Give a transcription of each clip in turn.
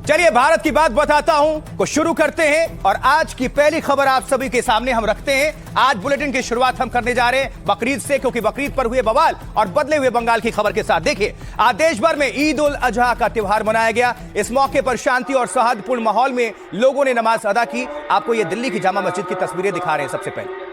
चलिए भारत की बात बताता हूं को शुरू करते हैं और आज की पहली खबर आप सभी के सामने हम रखते हैं। आज बुलेटिन की शुरुआत हम करने जा रहे हैं बकरीद से, क्योंकि बकरीद पर हुए बवाल और बदले हुए बंगाल की खबर के साथ। देखिए, आज देश भर में ईद उल अजहा का त्योहार मनाया गया। इस मौके पर शांति और सौहार्दपूर्ण माहौल में लोगों ने नमाज अदा की। आपको ये दिल्ली की जामा मस्जिद की तस्वीरें दिखा रहे हैं। सबसे पहले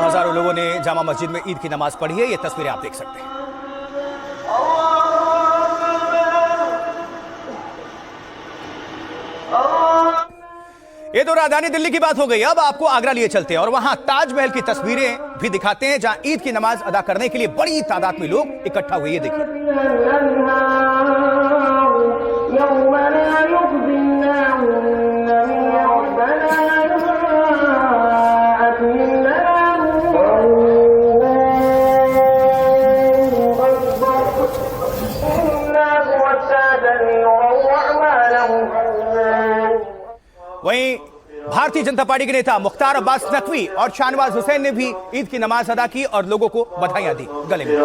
हजारों लोगों ने जामा मस्जिद में ईद की नमाज पढ़ी है। ये तस्वीरें आप देख सकते हैं। ये तो राजधानी दिल्ली की बात हो गई। अब आपको आगरा लिए चलते हैं और वहां ताजमहल की तस्वीरें भी दिखाते हैं, जहां ईद की नमाज अदा करने के लिए बड़ी तादाद में लोग इकट्ठा हुए। ये देखिए, वहीं भारतीय जनता पार्टी के नेता मुख्तार अब्बास नकवी और शाहनवाज हुसैन ने भी ईद की नमाज अदा की और लोगों को बधाइयां दी। गले में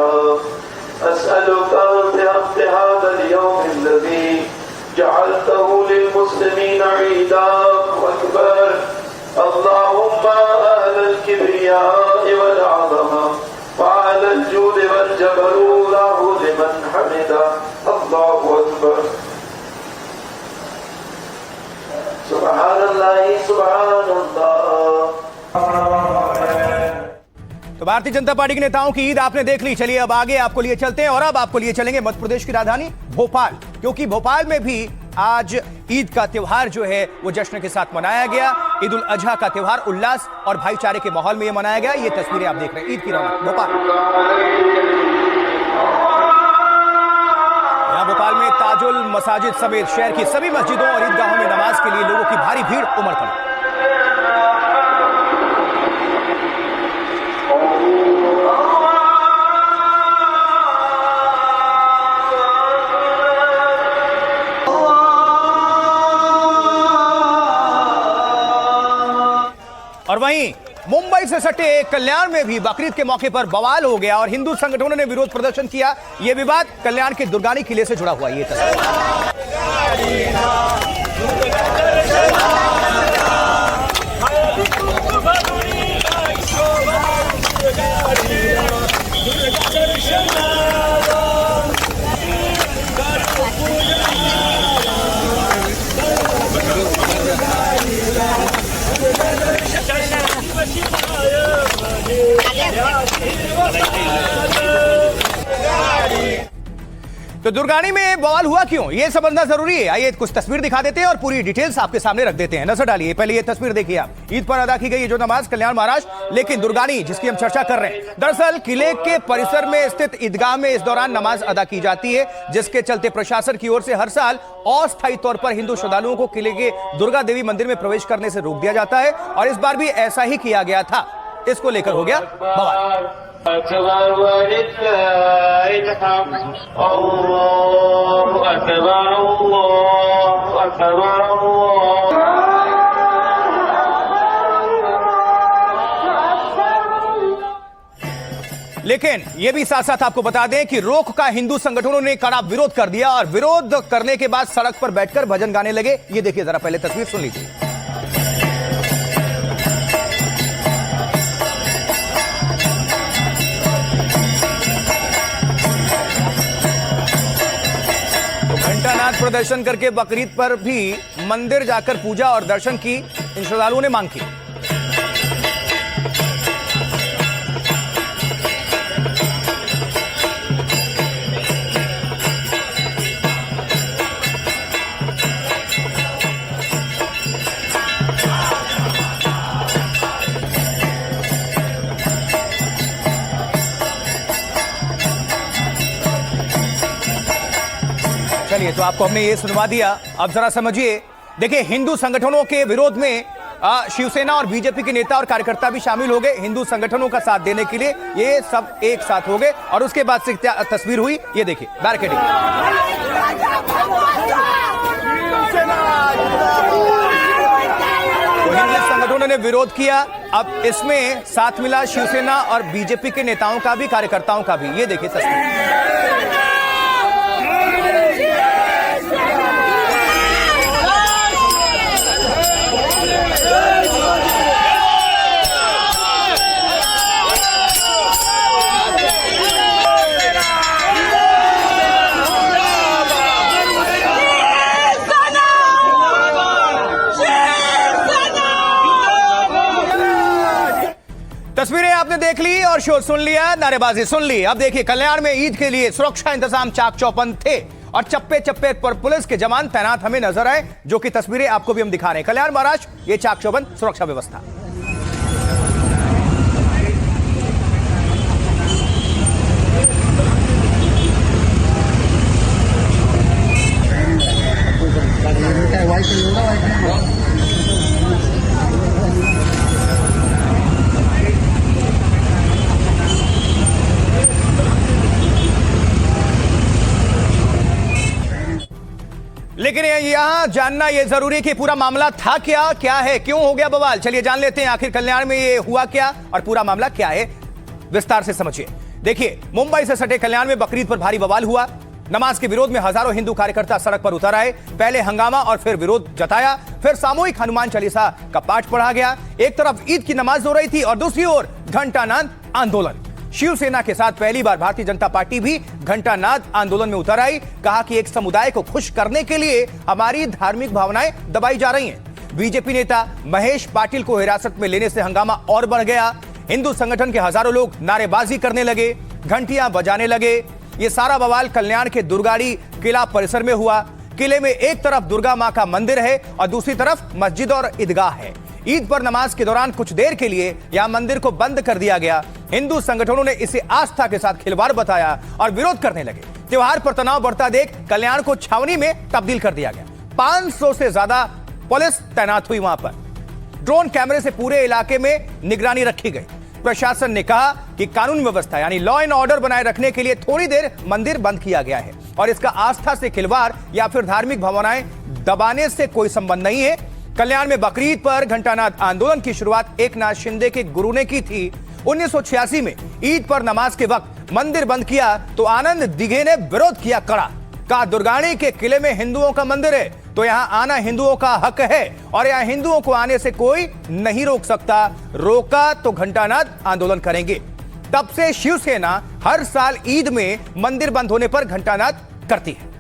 तो भारतीय जनता पार्टी के नेताओं की ईद आपने देख ली। चलिए अब आगे आपको लिए चलते हैं और अब आपको लिए चलेंगे मध्य प्रदेश की राजधानी भोपाल, क्योंकि भोपाल में भी आज ईद का त्योहार जो है वो जश्न के साथ मनाया गया। ईद उल अजहा का त्योहार उल्लास और भाईचारे के माहौल में ये मनाया गया। ये तस्वीरें आप देख रहे हैं ईद की रौनक भोपाल। यहां भोपाल में ताजुल मसाजिद समेत शहर की सभी मस्जिदों और ईदगाहों में नमाज के लिए लोगों की भारी भीड़ उमड़ पड़ी। और वहीं मुंबई से सटे कल्याण में भी बकरीद के मौके पर बवाल हो गया और हिंदू संगठनों ने विरोध प्रदर्शन किया। यह विवाद कल्याण के दुर्गानी किले से जुड़ा हुआ। ये तो दुर्गानी में बवाल हुआ क्यों, ये समझना जरूरी है। आइए कुछ तस्वीर दिखा देते हैं और पूरी डिटेल्स आपके सामने रख देते हैं। नजर डालिए। पहले ये तस्वीर देखिए आप। ईद पर अदा की गई जो नमाज कल्याण महाराष्ट्र, लेकिन दुर्गानी जिसकी हम चर्चा कर रहे हैं, दरअसल किले के परिसर में स्थित ईदगाह में इस दौरान नमाज अदा की जाती है, जिसके चलते प्रशासन की ओर से हर साल अस्थायी तौर पर हिंदू श्रद्धालुओं को किले के दुर्गा देवी मंदिर में प्रवेश करने से रोक दिया जाता है और इस बार भी ऐसा ही किया गया था। इसको लेकर हो गया बवाल। लेकिन यह भी साथ साथ आपको बता दें कि रोक का हिंदू संगठनों ने कड़ा विरोध कर दिया और विरोध करने के बाद सड़क पर बैठकर भजन गाने लगे। ये देखिए जरा, पहले तस्वीर सुन लीजिए। घंटानाद प्रदर्शन करके बकरीद पर भी मंदिर जाकर पूजा और दर्शन की इन श्रद्धालुओं ने मांग की। चलिए, तो आपको हमने ये सुनवा दिया। अब जरा समझिए। देखिए, हिंदू संगठनों के विरोध में शिवसेना और बीजेपी के नेता और कार्यकर्ता भी शामिल हो गए हिंदू संगठनों का साथ देने के लिए। ये सब एक साथ हो गए और उसके बाद से तस्वीर हुई, ये देखिए बैरिकेडिंग। हिंदू संगठनों ने विरोध किया। अब इसमें साथ मिला शिवसेना और बीजेपी के नेताओं का भी, कार्यकर्ताओं का भी। ये देखिए तस्वीर। तस्वीरें आपने देख ली और शोर सुन लिया, नारेबाजी सुन ली। अब देखिए कल्याण में ईद के लिए सुरक्षा इंतजाम चाक चौबंद थे और चप्पे चप्पे पर पुलिस के जवान तैनात हमें नजर आए, जो कि तस्वीरें आपको भी हम दिखा रहे हैं। कल्याण महाराष्ट्र, ये चाक चौबंद सुरक्षा व्यवस्था। लेकिन यहां जानना यह जरूरी है कि पूरा मामला था क्या है, क्यों हो गया बवाल। चलिए जान लेते हैं आखिर कल्याण में ये हुआ क्या और पूरा मामला क्या है, विस्तार से समझिए। देखिए, मुंबई से सटे कल्याण में बकरीद पर भारी बवाल हुआ। नमाज के विरोध में हजारों हिंदू कार्यकर्ता सड़क पर उतर आए। पहले हंगामा और फिर विरोध जताया, फिर सामूहिक हनुमान चालीसा का पाठ पढ़ा गया। एक तरफ ईद की नमाज हो रही थी और दूसरी ओर घंटानाद आंदोलन। शिवसेना के साथ पहली बार भारतीय जनता पार्टी भी घंटानाद आंदोलन में उतर आई। कहा कि एक समुदाय को खुश करने के लिए हमारी धार्मिक भावनाएं दबाई जा रही हैं। बीजेपी नेता महेश पाटिल को हिरासत में लेने से हंगामा और बढ़ गया। हिंदू संगठन के हजारों लोग नारेबाजी करने लगे, घंटियां बजाने लगे। ये सारा बवाल कल्याण के दुर्गाड़ी किला परिसर में हुआ। किले में एक तरफ दुर्गा मां का मंदिर है और दूसरी तरफ मस्जिद और ईदगाह है। ईद पर नमाज के दौरान कुछ देर के लिए यहां मंदिर को बंद कर दिया गया। हिंदू संगठनों ने इसे आस्था के साथ खिलवाड़ बताया और विरोध करने लगे। त्योहार पर तनाव बढ़ता देख कल्याण को छावनी में तब्दील कर दिया गया। 500 से ज्यादा पुलिस तैनात हुई वहां पर। ड्रोन कैमरे से पूरे इलाके में निगरानी रखी गई। प्रशासन ने कहा कि कानून व्यवस्था यानी लॉ एंड ऑर्डर बनाए रखने के लिए थोड़ी देर मंदिर बंद किया गया है और इसका आस्था से खिलवाड़ या फिर धार्मिक भावनाएं दबाने से कोई संबंध नहीं है। कल्याण में बकरीद पर घंटानाद आंदोलन की शुरुआत एकनाथ शिंदे के गुरु ने की थी। 1986 में ईद पर नमाज के वक्त मंदिर बंद किया तो आनंद दिघे ने विरोध किया कड़ा। कहा दुर्गाड़ी के किले में हिंदुओं का मंदिर है तो यहां आना हिंदुओं का हक है और यहां हिंदुओं को आने से कोई नहीं रोक सकता। रोका तो घंटानाद आंदोलन करेंगे। तब से शिवसेना हर साल ईद में मंदिर बंद होने पर घंटानाद करती है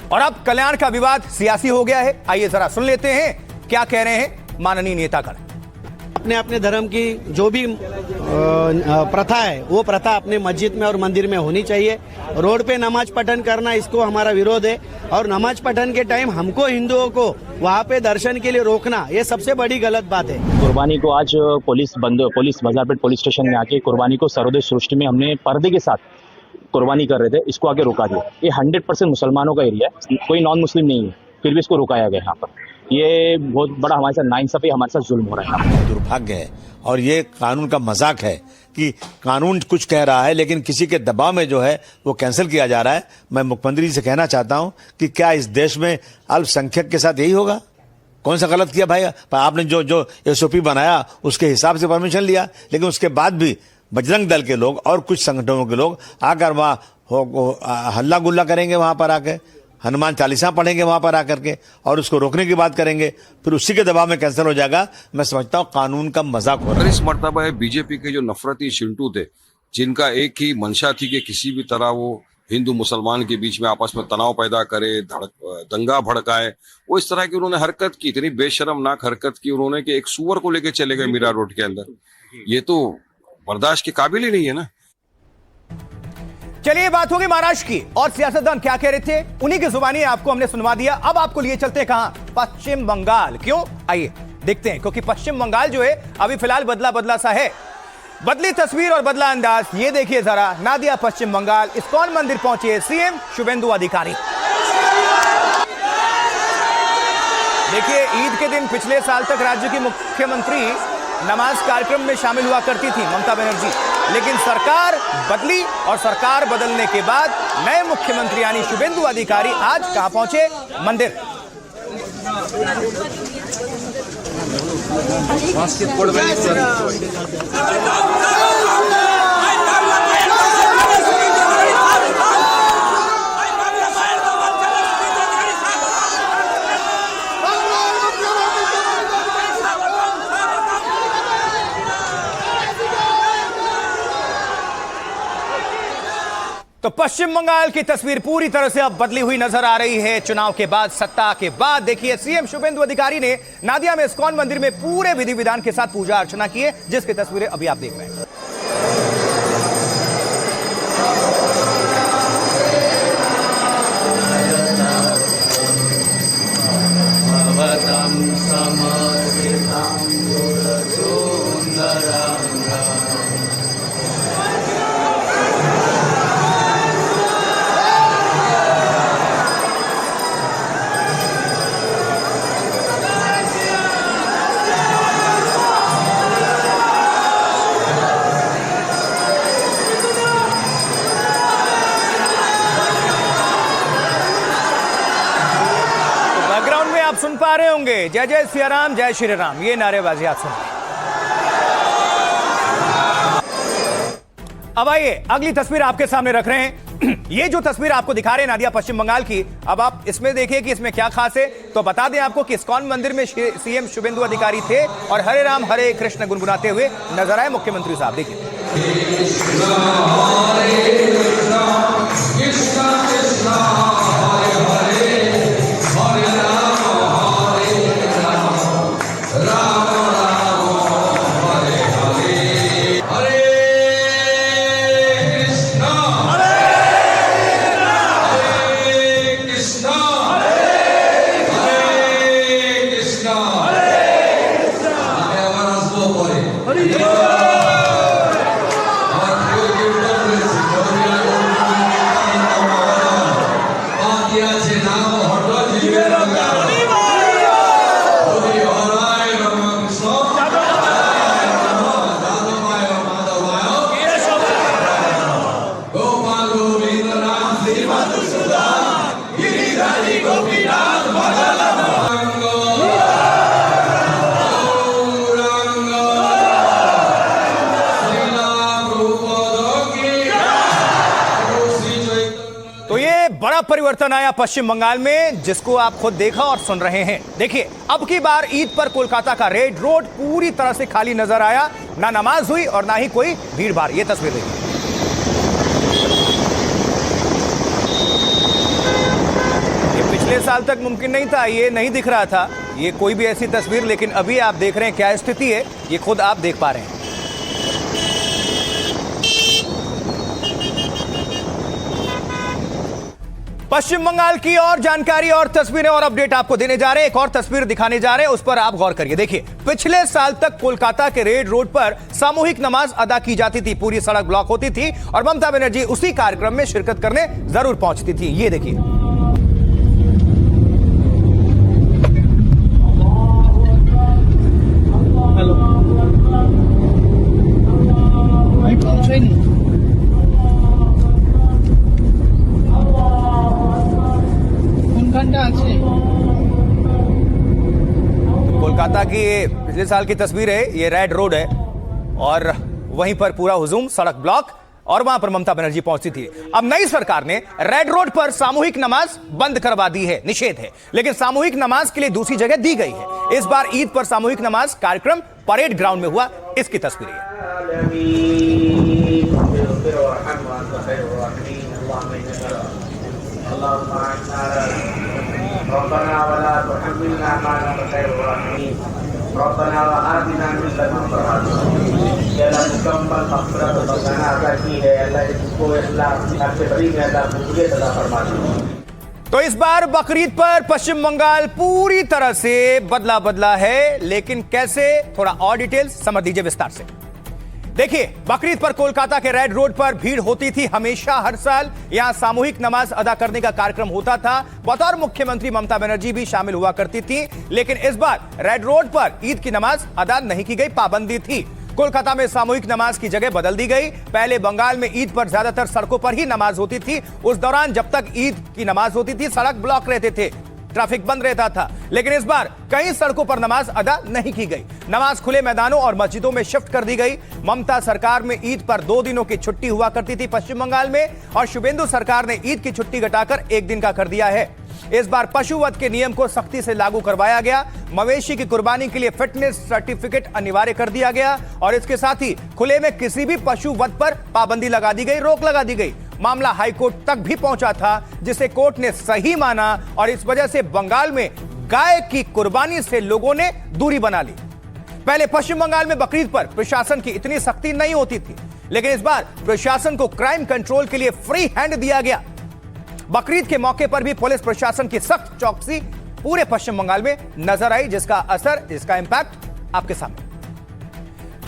और अब कल्याण का विवाद सियासी हो गया है। आइए जरा सुन लेते हैं क्या कह रहे हैं माननीय नेतागण। अपने अपने धर्म की जो भी प्रथा है वो प्रथा अपने मस्जिद में और मंदिर में होनी चाहिए। रोड पे नमाज पठन करना इसको हमारा विरोध है और नमाज पठन के टाइम हमको हिंदुओं को वहाँ पे दर्शन के लिए रोकना ये सबसे बड़ी गलत बात है। कुर्बानी को आज पुलिस बाजारपेट पुलिस स्टेशन में आके कुर्बानी को सर्वोदय सृष्टि में हमने पर्दे के साथ कुर्बानी कर रहे थे, इसको आगे रोका गया। ये 100% मुसलमानों का एरिया है, कोई नॉन मुस्लिम नहीं है, फिर भी इसको रुकाया गया यहाँ पर। ये बहुत बड़ा हमारे साथ नाइंसाफी, हमारे साथ जुल्म हो रहा है। दुर्भाग्य है और ये कानून का मजाक है कि कानून कुछ कह रहा है लेकिन किसी के दबाव में जो है वो कैंसिल किया जा रहा है। मैं मुख्यमंत्री जी से कहना चाहता हूं कि क्या इस देश में अल्पसंख्यक के साथ यही होगा? कौन सा गलत किया भाई? आपने जो एसओपी बनाया उसके हिसाब से परमिशन लिया, लेकिन उसके बाद भी बजरंग दल के लोग और कुछ संगठनों के लोग आकर वहां हल्ला गुल्ला करेंगे, वहां पर आके हनुमान चालीसा पढ़ेंगे वहां पर आकर के और उसको रोकने की बात करेंगे, फिर उसी के दबाव में कैंसिल हो जाएगा। मैं समझता हूं कानून का मजाक हो रहा है। इस मर्तबा बीजेपी के जो नफरती चिंटू थे, जिनका एक ही मंशा थी कि किसी भी तरह वो हिंदू मुसलमान के बीच में आपस में तनाव पैदा करे, दंगा भड़काए, वो इस तरह की उन्होंने हरकत की, इतनी बेशर्मनाक हरकत की उन्होंने कि एक सुअर को लेके चले गए मीरा रोड के अंदर। ये तो बर्दाश्त के काबिल ही नहीं है ना। चलिए बात होगी महाराष्ट्र की और सियासतदान क्या कह रहे थे उन्हीं की जुबानी आपको हमने सुनवा दिया। अब आपको लिए चलते हैं कहां? पश्चिम बंगाल। क्यों? आइए देखते हैं, क्योंकि पश्चिम बंगाल जो है अभी फिलहाल बदला बदला सा है। बदली तस्वीर और बदला अंदाज। ये देखिए जरा, नादिया पश्चिम बंगाल इस्कॉन मंदिर पहुंचे सीएम शुभेंदु अधिकारी। देखिए, ईद के दिन पिछले साल तक राज्य की मुख्यमंत्री नमाज कार्यक्रम में शामिल हुआ करती थी ममता बनर्जी, लेकिन सरकार बदली और सरकार बदलने के बाद नए मुख्यमंत्री यानी शुभेंदु अधिकारी आज कहां पहुंचे? मंदिर। तो पश्चिम बंगाल की तस्वीर पूरी तरह से अब बदली हुई नजर आ रही है। चुनाव के बाद, सत्ता के बाद देखिए, सीएम शुभेंदु अधिकारी ने नादिया में इस्कॉन मंदिर में पूरे विधि विधान के साथ पूजा अर्चना की है, जिसकी तस्वीरें अभी आप देख रहे हैं। आप सुन पा रहे होंगे, जय जय सिया राम, जय श्री राम, ये नारेबाजी आप सुन रहे हैं। अब आइए अगली तस्वीर आपके सामने रख रहे हैं। ये जो तस्वीर आपको दिखा रहे हैं नादिया पश्चिम बंगाल की, अब आप इसमें देखिए कि इसमें क्या खास है। तो बता दें आपको कि इस्कॉन मंदिर में सीएम शुभेंदु अधिकारी थे और हरे राम हरे कृष्ण गुनगुनाते हुए नजर आए मुख्यमंत्री साहब। देखिए, बड़ा परिवर्तन आया पश्चिम बंगाल में, जिसको आप खुद देखा और सुन रहे हैं। देखिए, अब की बार ईद पर कोलकाता का रेड रोड पूरी तरह से खाली नजर आया, ना नमाज हुई और ना ही कोई भीड़ भाड़। ये तस्वीर देखिए। ये पिछले साल तक मुमकिन नहीं था, ये नहीं दिख रहा था ये कोई भी ऐसी तस्वीर, लेकिन अभी आप देख रहे हैं क्या स्थिति है, ये खुद आप देख पा रहे हैं। पश्चिम बंगाल की और जानकारी और तस्वीरें और अपडेट आपको देने जा रहे हैं। एक और तस्वीर दिखाने जा रहे हैं, उस पर आप गौर करिए। देखिए, पिछले साल तक कोलकाता के रेड रोड पर सामूहिक नमाज अदा की जाती थी, पूरी सड़क ब्लॉक होती थी और ममता बनर्जी उसी कार्यक्रम में शिरकत करने जरूर पहुंचती थी। ये देखिए, कोलकाता की पिछले साल की तस्वीर है, ये रेड रोड है और वहीं पर पूरा हुजूम, सड़क ब्लॉक और वहां पर ममता बनर्जी पहुंचती थी। अब नई सरकार ने रेड रोड पर सामूहिक नमाज बंद करवा दी है, निषेध है, लेकिन सामूहिक नमाज के लिए दूसरी जगह दी गई है। इस बार ईद पर सामूहिक नमाज कार्यक्रम परेड ग्राउंड में हुआ, इसकी तस्वीरें। तो इस बार बकरीद पर पश्चिम बंगाल पूरी तरह से बदला है, लेकिन कैसे, थोड़ा और डिटेल्स समझ लीजिए विस्तार से। देखिए, बकरीद पर कोलकाता के रेड रोड पर भीड़ होती थी हमेशा। हर साल यहां सामूहिक नमाज अदा करने का कार्यक्रम होता था। बतौर मुख्यमंत्री ममता बनर्जी भी शामिल हुआ करती थी, लेकिन इस बार रेड रोड पर ईद की नमाज अदा नहीं की गई, पाबंदी थी। कोलकाता में सामूहिक नमाज की जगह बदल दी गई। पहले बंगाल में ईद पर ज्यादातर सड़कों पर ही नमाज होती थी। उस दौरान जब तक ईद की नमाज होती थी, सड़क ब्लॉक रहते थे, ट्रैफिक बंद रहता था। लेकिन इस बार कई सड़कों पर नमाज अदा नहीं की गई। नमाज खुले मैदानों और मस्जिदों में शिफ्ट कर दी गई। ममता सरकार में ईद पर 2 दिनों की छुट्टी हुआ करती थी पश्चिम बंगाल में, और शुभेंदु सरकार ने ईद की छुट्टी घटाकर 1 दिन का कर दिया है। इस बार पशुवध के नियम को सख्ती से लागू करवाया गया। मवेशी की कुर्बानी के लिए फिटनेस सर्टिफिकेट अनिवार्य कर दिया गया, और इसके साथ ही खुले में किसी भी पशुवध पर पाबंदी लगा दी गई, रोक लगा दी गई। मामला हाईकोर्ट तक भी पहुंचा था, जिसे कोर्ट ने सही माना, और इस वजह से बंगाल में गाय की कुर्बानी से लोगों ने दूरी बना ली। पहले पश्चिम बंगाल में बकरीद पर प्रशासन की इतनी सख्ती नहीं होती थी, लेकिन इस बार प्रशासन को क्राइम कंट्रोल के लिए फ्री हैंड दिया गया। बकरीद के मौके पर भी पुलिस प्रशासन की सख्त चौकसी पूरे पश्चिम बंगाल में नजर आई, जिसका असर, जिसका इंपैक्ट आपके सामने।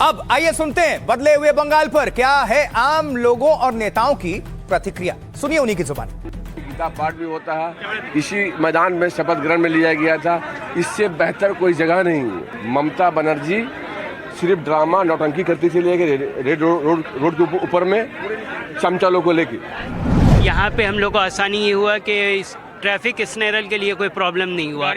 अब आइए सुनते हैं बदले हुए बंगाल पर क्या है आम लोगों और नेताओं की प्रतिक्रिया। सुनिए उन्हीं की जुबान। गीता पाठ भी होता है, इसी मैदान में शपथ ग्रहण में लिया गया था। इससे बेहतर कोई जगह नहीं है। ममता बनर्जी सिर्फ ड्रामा नौटंकी करती थी, लेके रेड रोड के ऊपर में चमचालों को लेके। यहाँ पे हम लोग को आसानी ये हुआ कि इस ट्रैफिक स्नेरल के लिए कोई प्रॉब्लम नहीं हुआ,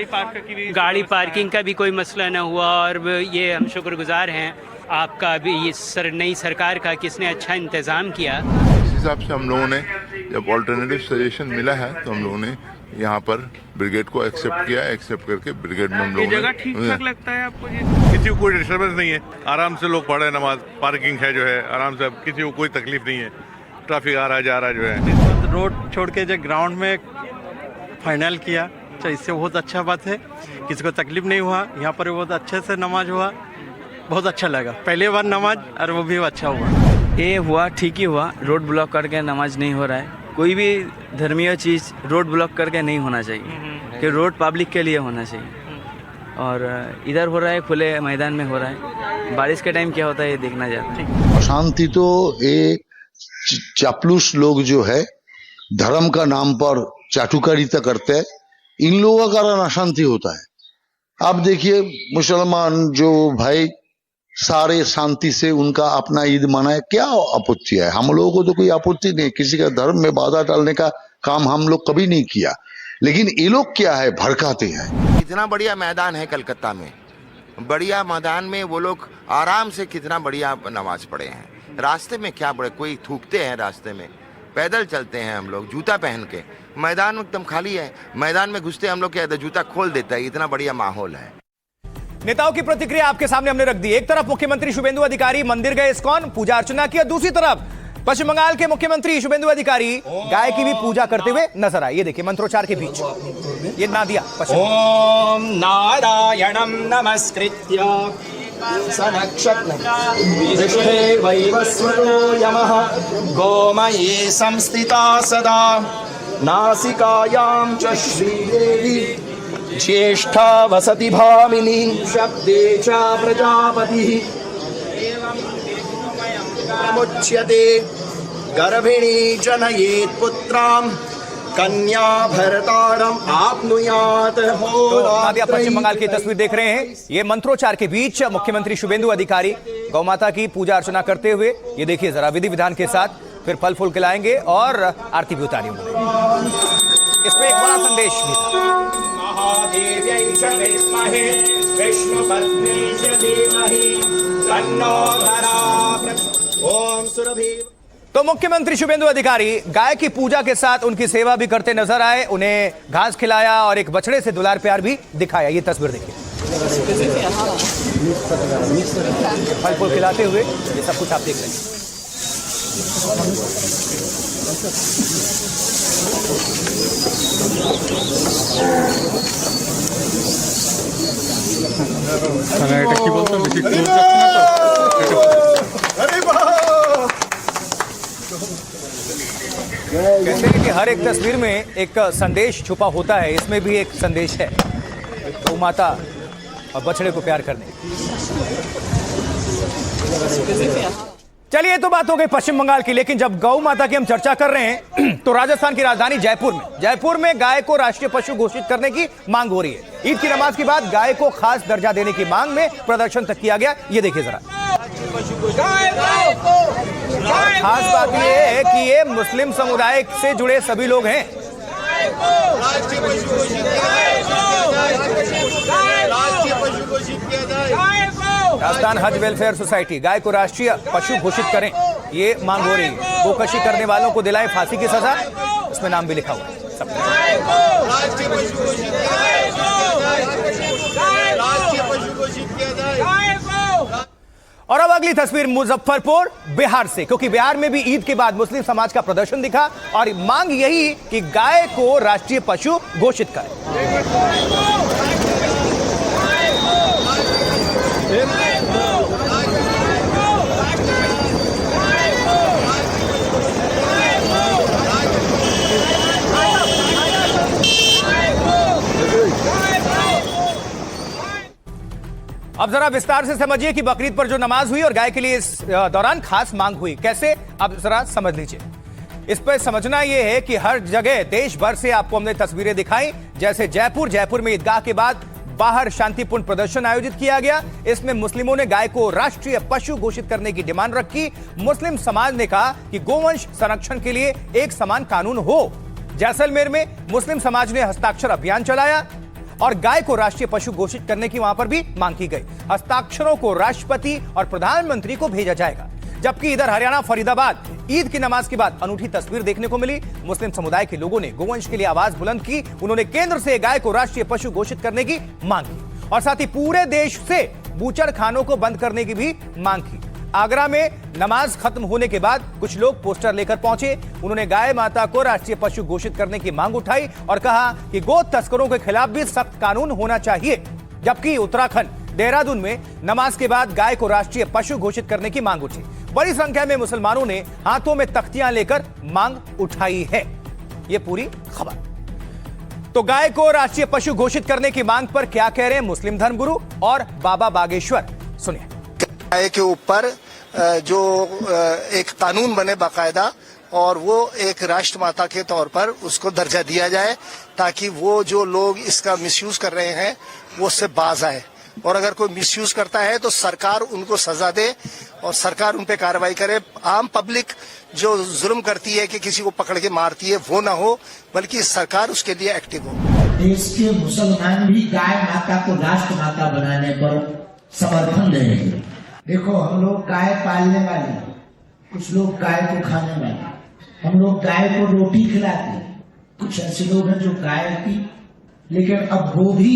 गाड़ी पार्किंग का भी कोई मसला ना हुआ, और ये हम शुक्रगुजार हैं आपका भी, ये नई सरकार का, किसने अच्छा इंतज़ाम किया। इस हिसाब से हम लोगों ने जब ऑल्टरनेटिव सजेशन मिला है तो हम लोगों ने यहाँ पर ब्रिगेड को एक्सेप्ट किया। एक्सेप्ट करके ब्रिगेड में हम लोगों ने ठीक ठाक लगता है आपको? किसी को कोई डिस्टर्बेंस नहीं है, आराम से लोग पढ़े नमाज, पार्किंग है जो है आराम से, किसी को कोई तकलीफ नहीं है, ट्रैफिक आ रहा जा रहा जो है। रोड छोड़ के जो ग्राउंड में फाइनल किया, तो इससे बहुत अच्छा बात है, किसी को तकलीफ नहीं हुआ। यहाँ पर बहुत अच्छे से नमाज हुआ, बहुत अच्छा लगा। पहले बार नमाज, और वो भी अच्छा हुआ। ये हुआ ठीक ही हुआ। रोड ब्लॉक करके नमाज नहीं हो रहा है। कोई भी धर्मीय चीज़ रोड ब्लॉक करके नहीं होना चाहिए, कि रोड पब्लिक के लिए होना चाहिए। और इधर हो रहा है, खुले मैदान में हो रहा है। बारिश के टाइम क्या होता है ये देखना चाहते हैं। अशांति तो ये चापलूस लोग जो है धर्म का नाम पर चाटुकारिता करते हैं, इन लोगों का कारण अशांति होता है। आप देखिए मुसलमान जो भाई सारे शांति से उनका अपना ईद मनाए, क्या आपत्ति है? हम लोगों को तो कोई आपत्ति नहीं, किसी का धर्म में बाधा डालने का काम हम लोग कभी नहीं किया। लेकिन ये लोग क्या है, भड़काते हैं। इतना बढ़िया मैदान है कलकत्ता में, बढ़िया मैदान में वो लोग आराम से कितना बढ़िया नमाज पढ़े हैं। रास्ते में क्या बड़े कोई थूकते हैं, रास्ते में पैदल चलते हैं हम लोग जूता पहन के। मैदान एकदम खाली है, मैदान में घुसते हम लोग क्या जूता खोल देता है, इतना बढ़िया माहौल है। नेताओं की प्रतिक्रिया आपके सामने हमने रख दी। एक तरफ मुख्यमंत्री शुभेंदु अधिकारी मंदिर गए, इस्कॉन पूजा अर्चना की, और दूसरी तरफ पश्चिम बंगाल के मुख्यमंत्री शुभेंदु अधिकारी गाय की भी पूजा करते हुए नजर आए। ये देखिए मंत्रोच्चार के बीच ये नादिया। ओम नारायणं नमस्कृत्य सनक्षत्रे वैवस्वतो यमः गोमये संस्थिता सदा नासिकायां च श्रीदेवी ज्येष्ठा वसति भामिनी शब्दे च प्रजापतिः मुच्यते गर्भिणी जनयेत् पुत्रां कन्या भरतारम आपनुयात। नादिया पश्चिम बंगाल की तस्वीर देख रहे हैं। ये मंत्रोच्चार के बीच मुख्यमंत्री शुभेंदु अधिकारी गौ माता की पूजा अर्चना करते हुए, ये देखिए जरा विधि विधान के साथ, फिर फल फूल खिलाएंगे और आरती भी उतारी उन्होंने। इसमें एक बड़ा संदेश भी था। तो मुख्यमंत्री शुभेंदु अधिकारी गाय की पूजा के साथ उनकी सेवा भी करते नजर आए, उन्हें घास खिलाया और एक बछड़े से दुलार प्यार भी दिखाया। ये तस्वीर देखिए, फल फूल खिलाते हुए ये सब कुछ आप देख रहे हैं। कहते हैं कि हर एक तस्वीर में एक संदेश छुपा होता है, इसमें भी एक संदेश है, गौ माता और बछड़े को प्यार करने। चलिए, तो बात हो गई पश्चिम बंगाल की, लेकिन जब गौ माता की हम चर्चा कर रहे हैं तो राजस्थान की राजधानी जयपुर में गाय को राष्ट्रीय पशु घोषित करने की मांग हो रही है। ईद की नमाज के बाद गाय को खास दर्जा देने की मांग में प्रदर्शन तक किया गया। ये देखिए जरा। खास बात यह है कि ये मुस्लिम समुदाय से जुड़े सभी लोग हैं। राजस्थान हज वेलफेयर सोसाइटी गाय को राष्ट्रीय पशु घोषित करें, ये मांग हो रही है। गोकशी करने वालों को दिलाए फांसी की सजा, इसमें नाम भी लिखा हुआ है। और अब अगली तस्वीर मुजफ्फरपुर बिहार से, क्योंकि बिहार में भी ईद के बाद मुस्लिम समाज का प्रदर्शन दिखा और मांग यही कि गाय को राष्ट्रीय पशु घोषित करें। अब जरा विस्तार से समझिए कि बकरीद पर जो नमाज हुई और गाय के लिए इस दौरान खास मांग हुई, कैसे, अब जरा समझ लीजिए। इस पर समझना यह है कि हर जगह देश भर से आपको हमने तस्वीरें दिखाई। जैसे जयपुर में ईदगाह के बाद बाहर शांतिपूर्ण प्रदर्शन आयोजित किया गया। इसमें मुस्लिमों ने गाय को राष्ट्रीय पशु घोषित करने की डिमांड रखी। मुस्लिम समाज ने कहा कि गोवंश संरक्षण के लिए एक समान कानून हो। जैसलमेर में मुस्लिम समाज ने हस्ताक्षर अभियान चलाया और गाय को राष्ट्रीय पशु घोषित करने की वहां पर भी मांग की गई। हस्ताक्षरों को राष्ट्रपति और प्रधानमंत्री को भेजा जाएगा। जबकि इधर हरियाणा फरीदाबाद ईद की नमाज के बाद अनूठी तस्वीर देखने को मिली। मुस्लिम समुदाय के लोगों ने गोवंश के लिए आवाज बुलंद की। उन्होंने केंद्र से गाय को राष्ट्रीय पशु घोषित करने की मांग की और साथ ही पूरे देश से बूचड़ खानों को बंद करने की भी मांग की। आगरा में नमाज खत्म होने के बाद कुछ लोग पोस्टर लेकर पहुंचे। उन्होंने गाय माता को राष्ट्रीय पशु घोषित करने की मांग उठाई और कहा कि गो तस्करों के खिलाफ भी सख्त कानून होना चाहिए। जबकि उत्तराखंड देहरादून में नमाज के बाद गाय को राष्ट्रीय पशु घोषित करने की मांग उठी। बड़ी संख्या में मुसलमानों ने हाथों में तख्तियां लेकर मांग उठाई है। यह पूरी खबर। तो गाय को राष्ट्रीय पशु घोषित करने की मांग पर क्या कह रहे हैं मुस्लिम धर्मगुरु और बाबा बागेश्वर, सुनिए। गाय के ऊपर जो एक कानून बने बाकायदा और वो एक राष्ट्र माता के तौर पर उसको दर्जा दिया जाए, ताकि वो जो लोग इसका मिसयूज कर रहे हैं वो उससे बाज आए। और अगर कोई मिसयूज करता है तो सरकार उनको सजा दे और सरकार उन पे कार्रवाई करे। आम पब्लिक जो जुल्म करती है कि किसी को पकड़ के मारती है, वो ना हो, बल्कि सरकार उसके लिए एक्टिव हो। देश के मुसलमान भी गाय माता को राष्ट्र माता बनाने पर समर्थन दे रहे हैं। देखो, हम लोग गाय पालने वाले, कुछ लोग गाय को खाने वाले, हम लोग गाय को रोटी खिलाते, कुछ ऐसे लोग हैं जो गाय की, लेकिन अब वो भी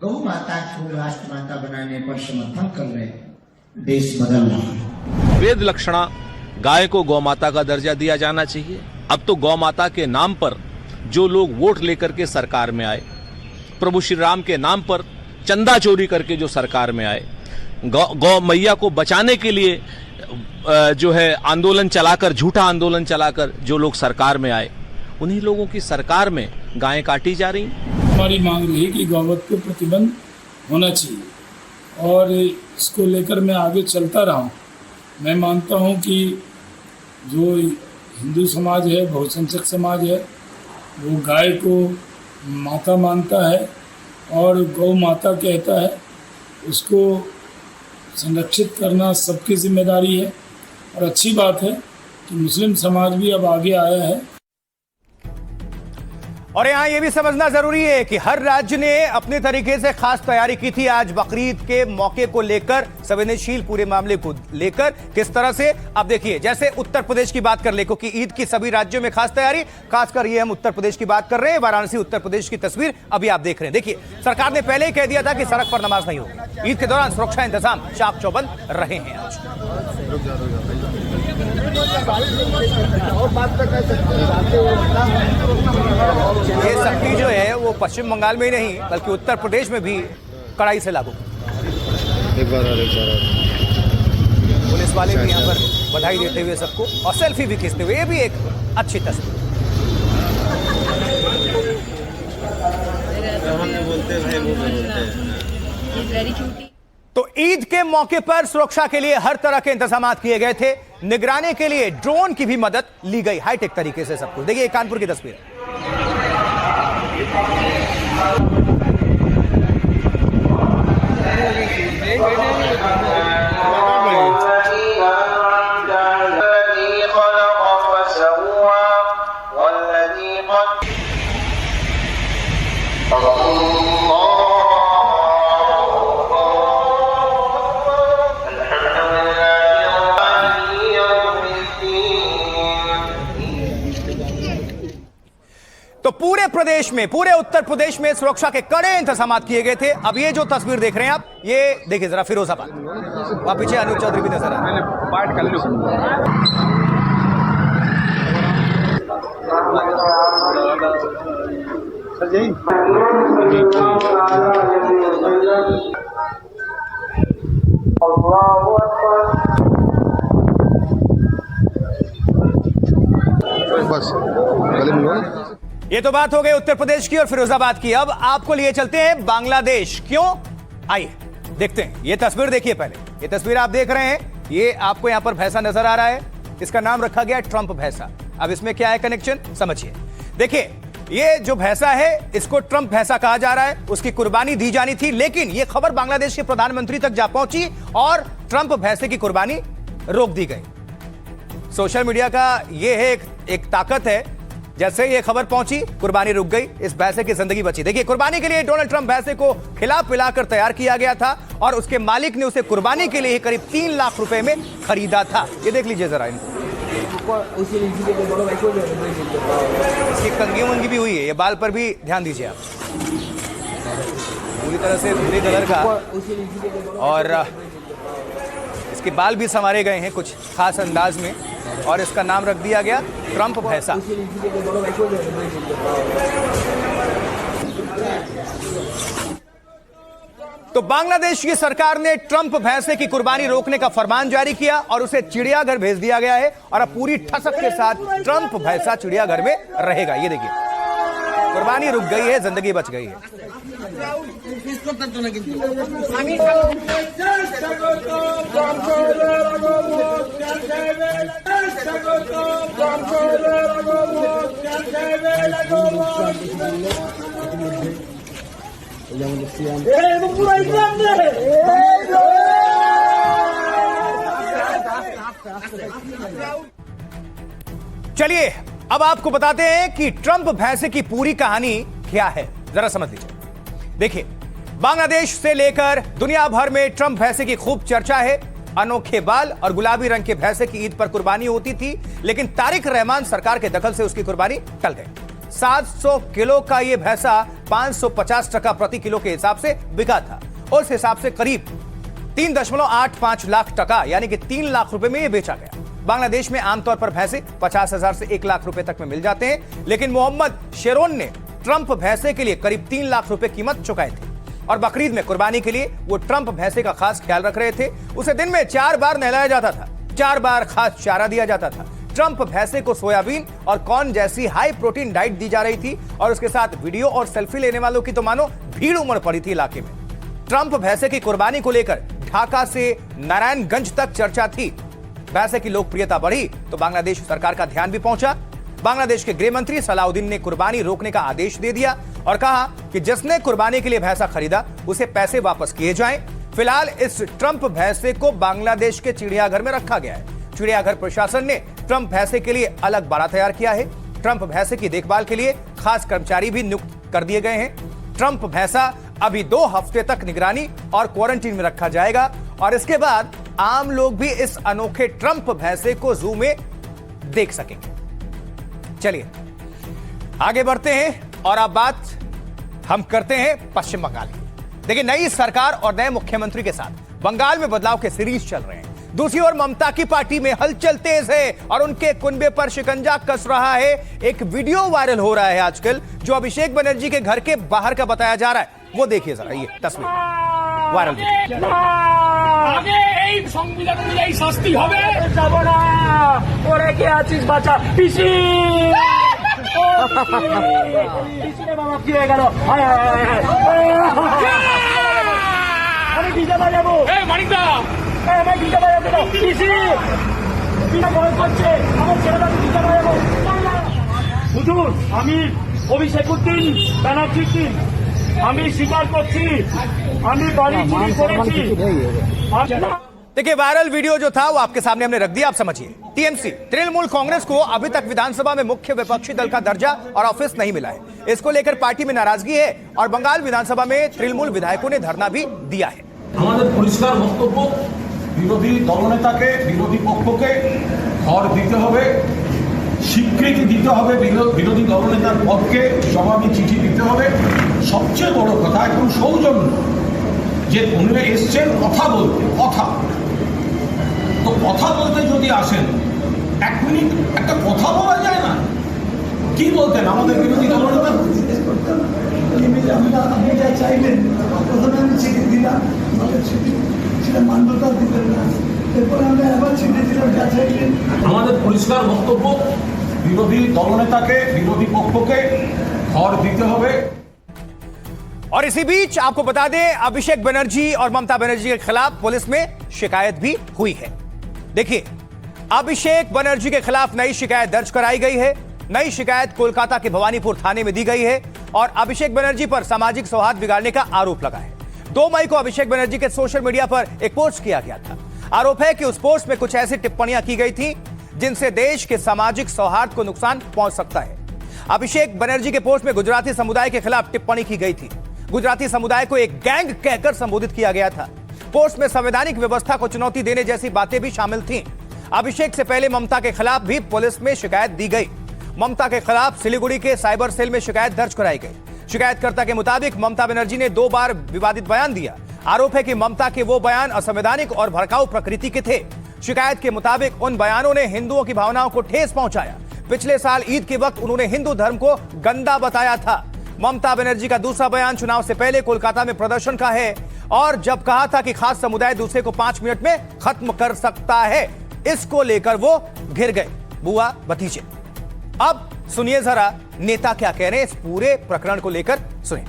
गौ माता को राष्ट्र माता बनाने पर समर्थन कर रहे हैं। देश बदल रहा है। वेद लक्षणा गाय को गौ माता का दर्जा दिया जाना चाहिए। अब तो गौ माता के नाम पर जो लोग वोट लेकर के सरकार में आए, प्रभु श्री राम के नाम पर चंदा चोरी करके जो सरकार में आए, गौ मैया को बचाने के लिए जो है आंदोलन चलाकर, झूठा आंदोलन चलाकर जो लोग सरकार में आए, उन्हीं लोगों की सरकार में गायें काटी जा रही। हमारी मांग रही कि गौवध पे प्रतिबंध होना चाहिए और इसको लेकर मैं आगे चलता रहा हूँ। मैं मानता हूँ कि जो हिंदू समाज है, बहुसंख्यक समाज है, वो गाय को माता मानता है और गौ माता कहता है। उसको संरक्षित करना सबकी जिम्मेदारी है और अच्छी बात है कि मुस्लिम समाज भी अब आगे आया है। और यहां यह भी समझना जरूरी है कि हर राज्य ने अपने तरीके से खास तैयारी की थी। आज बकरीद के मौके को लेकर, संवेदनशील पूरे मामले को लेकर किस तरह से, अब देखिए, जैसे उत्तर प्रदेश की बात कर ले, क्योंकि ईद की सभी राज्यों में खास तैयारी, खासकर ये हम उत्तर प्रदेश की बात कर रहे हैं। वाराणसी उत्तर प्रदेश की तस्वीर अभी आप देख रहे हैं। देखिए, सरकार ने पहले ही कह दिया था कि सड़क पर नमाज नहीं होगी। ईद के दौरान सुरक्षा इंतजाम चाक चौबंद रहे हैं। आज ये सख्ती जो है वो पश्चिम बंगाल में ही नहीं बल्कि उत्तर प्रदेश में भी कड़ाई से लागू। पुलिस वाले भी यहाँ पर बधाई देते हुए सबको और सेल्फी भी खींचते हुए, ये भी एक अच्छी तस्वीर। तो ईद के मौके पर सुरक्षा के लिए हर तरह के इंतजाम किए गए थे। निगरानी के लिए ड्रोन की भी मदद ली गई, हाईटेक तरीके से सब कुछ। देखिए कानपुर की तस्वीर। तो पूरे प्रदेश में, पूरे उत्तर प्रदेश में सुरक्षा के कड़े इंतजाम किए गए थे। अब ये जो तस्वीर देख रहे हैं आप, ये देखिए जरा फिरोजाबाद, वहां पीछे अनूप चौधरी भी नजर आ रहे बस ये तो बात हो गई उत्तर प्रदेश की और फिरोजाबाद की। अब आपको लिए चलते हैं बांग्लादेश। क्यों? आइए देखते हैं। ये तस्वीर देखिए पहले। ये तस्वीर आप देख रहे हैं, ये आपको यहां पर भैंसा नजर आ रहा है। इसका नाम रखा गया ट्रंप भैंसा। अब इसमें क्या है कनेक्शन, समझिए। देखिए ये जो भैंसा है इसको ट्रंप भैंसा कहा जा रहा है। उसकी कुर्बानी दी जानी थी, लेकिन ये खबर बांग्लादेश के प्रधानमंत्री तक जा पहुंची और ट्रंप भैंसे की कुर्बानी रोक दी गई। सोशल मीडिया का ये है एक ताकत है। जैसे ये खबर पहुंची, कुर्बानी रुक गई, इस भैंसे की जिंदगी बची। देखिए कुर्बानी के लिए डोनाल्ड ट्रंप भैंसे को खिला पिलाकर तैयार किया गया था और उसके मालिक ने उसे कुर्बानी के लिए करीब 3 लाख रुपए में खरीदा था। ये देख लीजिए जरा इनको। इसकी कंगी वंगी भी हुई है, ये बाल पर भी ध्यान दीजिए आप, पूरी तरह से भूरे कलर का, और इसके बाल भी संवारे गए हैं कुछ खास अंदाज में, और इसका नाम रख दिया गया ट्रंप भैंसा। तो बांग्लादेश की सरकार ने ट्रंप भैंसे की कुर्बानी रोकने का फरमान जारी किया और उसे चिड़ियाघर भेज दिया गया है और अब पूरी ठसक के साथ ट्रंप भैंसा चिड़ियाघर में रहेगा। ये देखिए कुर्बानी रुक गई है, जिंदगी बच गई है। चलिए अब आपको बताते हैं कि ट्रंप भैंसे की पूरी कहानी क्या है, जरा समझ लीजिए। देखिए बांग्लादेश से लेकर दुनिया भर में ट्रंप भैंसे की खूब चर्चा है। अनोखे बाल और गुलाबी रंग के भैंसे की ईद पर कुर्बानी होती थी, लेकिन तारिक रहमान सरकार के दखल से उसकी कुर्बानी टल गई। 700 किलो का यह भैंसा 550 टका प्रति किलो के हिसाब से बिका था। उस हिसाब से करीब 3.85 लाख टका यानी कि 3 लाख रुपए में यह बेचा गया। बांग्लादेश में आमतौर पर भैंसे 50,000 से 1 लाख रुपए तक में मिल जाते हैं, लेकिन मोहम्मद शेरोन ने ट्रंप भैंसे के लिए करीब 3 लाख रुपए कीमत चुकाए थे और बकरीद में कुर्बानी के लिए वो ट्रंप भैंसे का खास ख्याल रख रहे थे। उसे दिन में 4 बार नहलाया जाता था, 4 बार खास चारा दिया जाता था। ट्रंप भैंसे को सोयाबीन और कॉर्न जैसी हाई प्रोटीन डाइट दी जा रही थी और उसके साथ वीडियो और सेल्फी लेने वालों की तो मानो भीड़ उमड़ पड़ी थी इलाके में। ट्रंप भैंसे की कुर्बानी को लेकर ढाका से नारायणगंज तक चर्चा थी। भैंसे की लोकप्रियता बढ़ी तो बांग्लादेश सरकार का ध्यान भी पहुंचा। बांग्लादेश के गृह मंत्री सलाउद्दीन ने कुर्बानी रोकने का आदेश दे दिया और कहा कि जिसने कुर्बानी के लिए भैंसा खरीदा उसे पैसे वापस किए जाएं। फिलहाल इस ट्रंप भैंसे को बांग्लादेश के चिड़ियाघर में रखा गया है। चिड़ियाघर प्रशासन ने ट्रंप भैंसे के लिए अलग बाड़ा तैयार किया है। ट्रंप भैंसे की देखभाल के लिए खास कर्मचारी भी नियुक्त कर दिए गए हैं। ट्रंप भैंसा अभी 2 हफ्ते तक निगरानी और क्वारंटीन में रखा जाएगा और इसके बाद आम लोग भी इस अनोखे ट्रंप भैंसे को जू में देख सकेंगे। चलिए आगे बढ़ते हैं और अब बात हम करते हैं पश्चिम बंगाल की। देखिए नई सरकार और नए मुख्यमंत्री के साथ बंगाल में बदलाव के सीरीज चल रहे हैं। दूसरी ओर ममता की पार्टी में हलचल तेज है और उनके कुनबे पर शिकंजा कस रहा है। एक वीडियो वायरल हो रहा है आजकल जो अभिषेक बनर्जी के घर के बाहर का बताया जा रहा है। वो देखिए जरा, ये तस्वीर वायरल। আগে এই সংবিধান অনুযায়ী শাস্তি হবে, যাব না ওরে কে আছিস বাঁচা পিসি পিসি রে বাবা কি হয়ে গেল, আমি ডিজে বাজাবো। এই মানিকদা, আমি ডিজে বাজাবো না। পিসি ডিজে বন্ধ করছে, আমার ছেলেটা ডিজে বাজাবো। হুজুর, আমি অভিষেকুদ্দিন ব্যানার্জি, আমি স্বীকার করছি আমি বাড়ি চুরি করেছি। देखिए, वायरल वीडियो जो था वो आपके सामने हमने रख दिया, आप समझिए। टीएमसी तृणमूल कांग्रेस को अभी तक विधानसभा में मुख्य विपक्षी दल का दर्जा और ऑफिस नहीं मिला है। इसको लेकर पार्टी में नाराजगी है और बंगाल विधानसभा में तृणमूल विधायकों ने धरना भी दिया है। আমাদের পরিষ্কার বক্তব্য, বিরোধী দলনেতাকে, বিরোধী পক্ষকে ঘর দিতে হবে, স্বীকৃতি দিতে হবে, বিরোধী দলনেতার পক্ষে জবাবি চিঠি দিতে হবে। সবচেয়ে বড় কথা এখন সৌজন্য, যে উনি এসছেন কথা বলতে, তো কথা বলতে যদি আসেন, 1 মিনিট একটা কথা বলা যায় না? কি বলতেন আমাদের বিরোধী দলনেতা? আপনি যা চাইলেন প্রথমে আমি চিঠি দিলাম, সেটা মান্যতা দিতেন না, এরপরে আমরা আবার চিঠি দিলাম যা চাইলেন। আমাদের পরিষ্কার বক্তব্য, বিরোধী দলনেতাকে, বিরোধী পক্ষকে ঘর দিতে হবে। और इसी बीच आपको बता दें, अभिषेक बनर्जी और ममता बनर्जी के खिलाफ पुलिस में शिकायत भी हुई है। देखिए, अभिषेक बनर्जी के खिलाफ नई शिकायत दर्ज कराई गई है। नई शिकायत कोलकाता के भवानीपुर थाने में दी गई है और अभिषेक बनर्जी पर सामाजिक सौहार्द बिगाड़ने का आरोप लगा है। 2 मई को अभिषेक बनर्जी के सोशल मीडिया पर एक पोस्ट किया गया था। आरोप है कि उस पोस्ट में कुछ ऐसी टिप्पणियां की गई थी जिनसे देश के सामाजिक सौहार्द को नुकसान पहुंच सकता है। अभिषेक बनर्जी के पोस्ट में गुजराती समुदाय के खिलाफ टिप्पणी की गई थी। गुजराती समुदाय को एक गैंग कहकर संबोधित किया गया था। पोस्ट में संवैधानिक व्यवस्था को चुनौती देने जैसी बातें भी शामिल थीं। अभिषेक से पहले ममता के खिलाफ भी पुलिस में शिकायत दी गई। ममता के खिलाफ सिलीगुड़ी के साइबर सेल में शिकायत दर्ज कराई गई। शिकायतकर्ता के मुताबिक ममता बनर्जी ने 2 बार विवादित बयान दिया। आरोप है कि ममता के वो बयान असंवैधानिक और भड़काऊ प्रकृति के थे। शिकायत के मुताबिक उन बयानों ने हिंदुओं की भावनाओं को ठेस पहुंचाया। पिछले साल ईद के वक्त उन्होंने हिंदू धर्म को गंदा बताया था। ममता बनर्जी का दूसरा बयान चुनाव से पहले कोलकाता में प्रदर्शन का है और जब कहा था कि खास समुदाय दूसरे को 5 मिनट में खत्म कर सकता है, इसको लेकर वो घिर गए। बुआ भतीजे। अब सुनिए जरा नेता क्या कह रहे हैं इस पूरे प्रकरण को लेकर, सुनिए।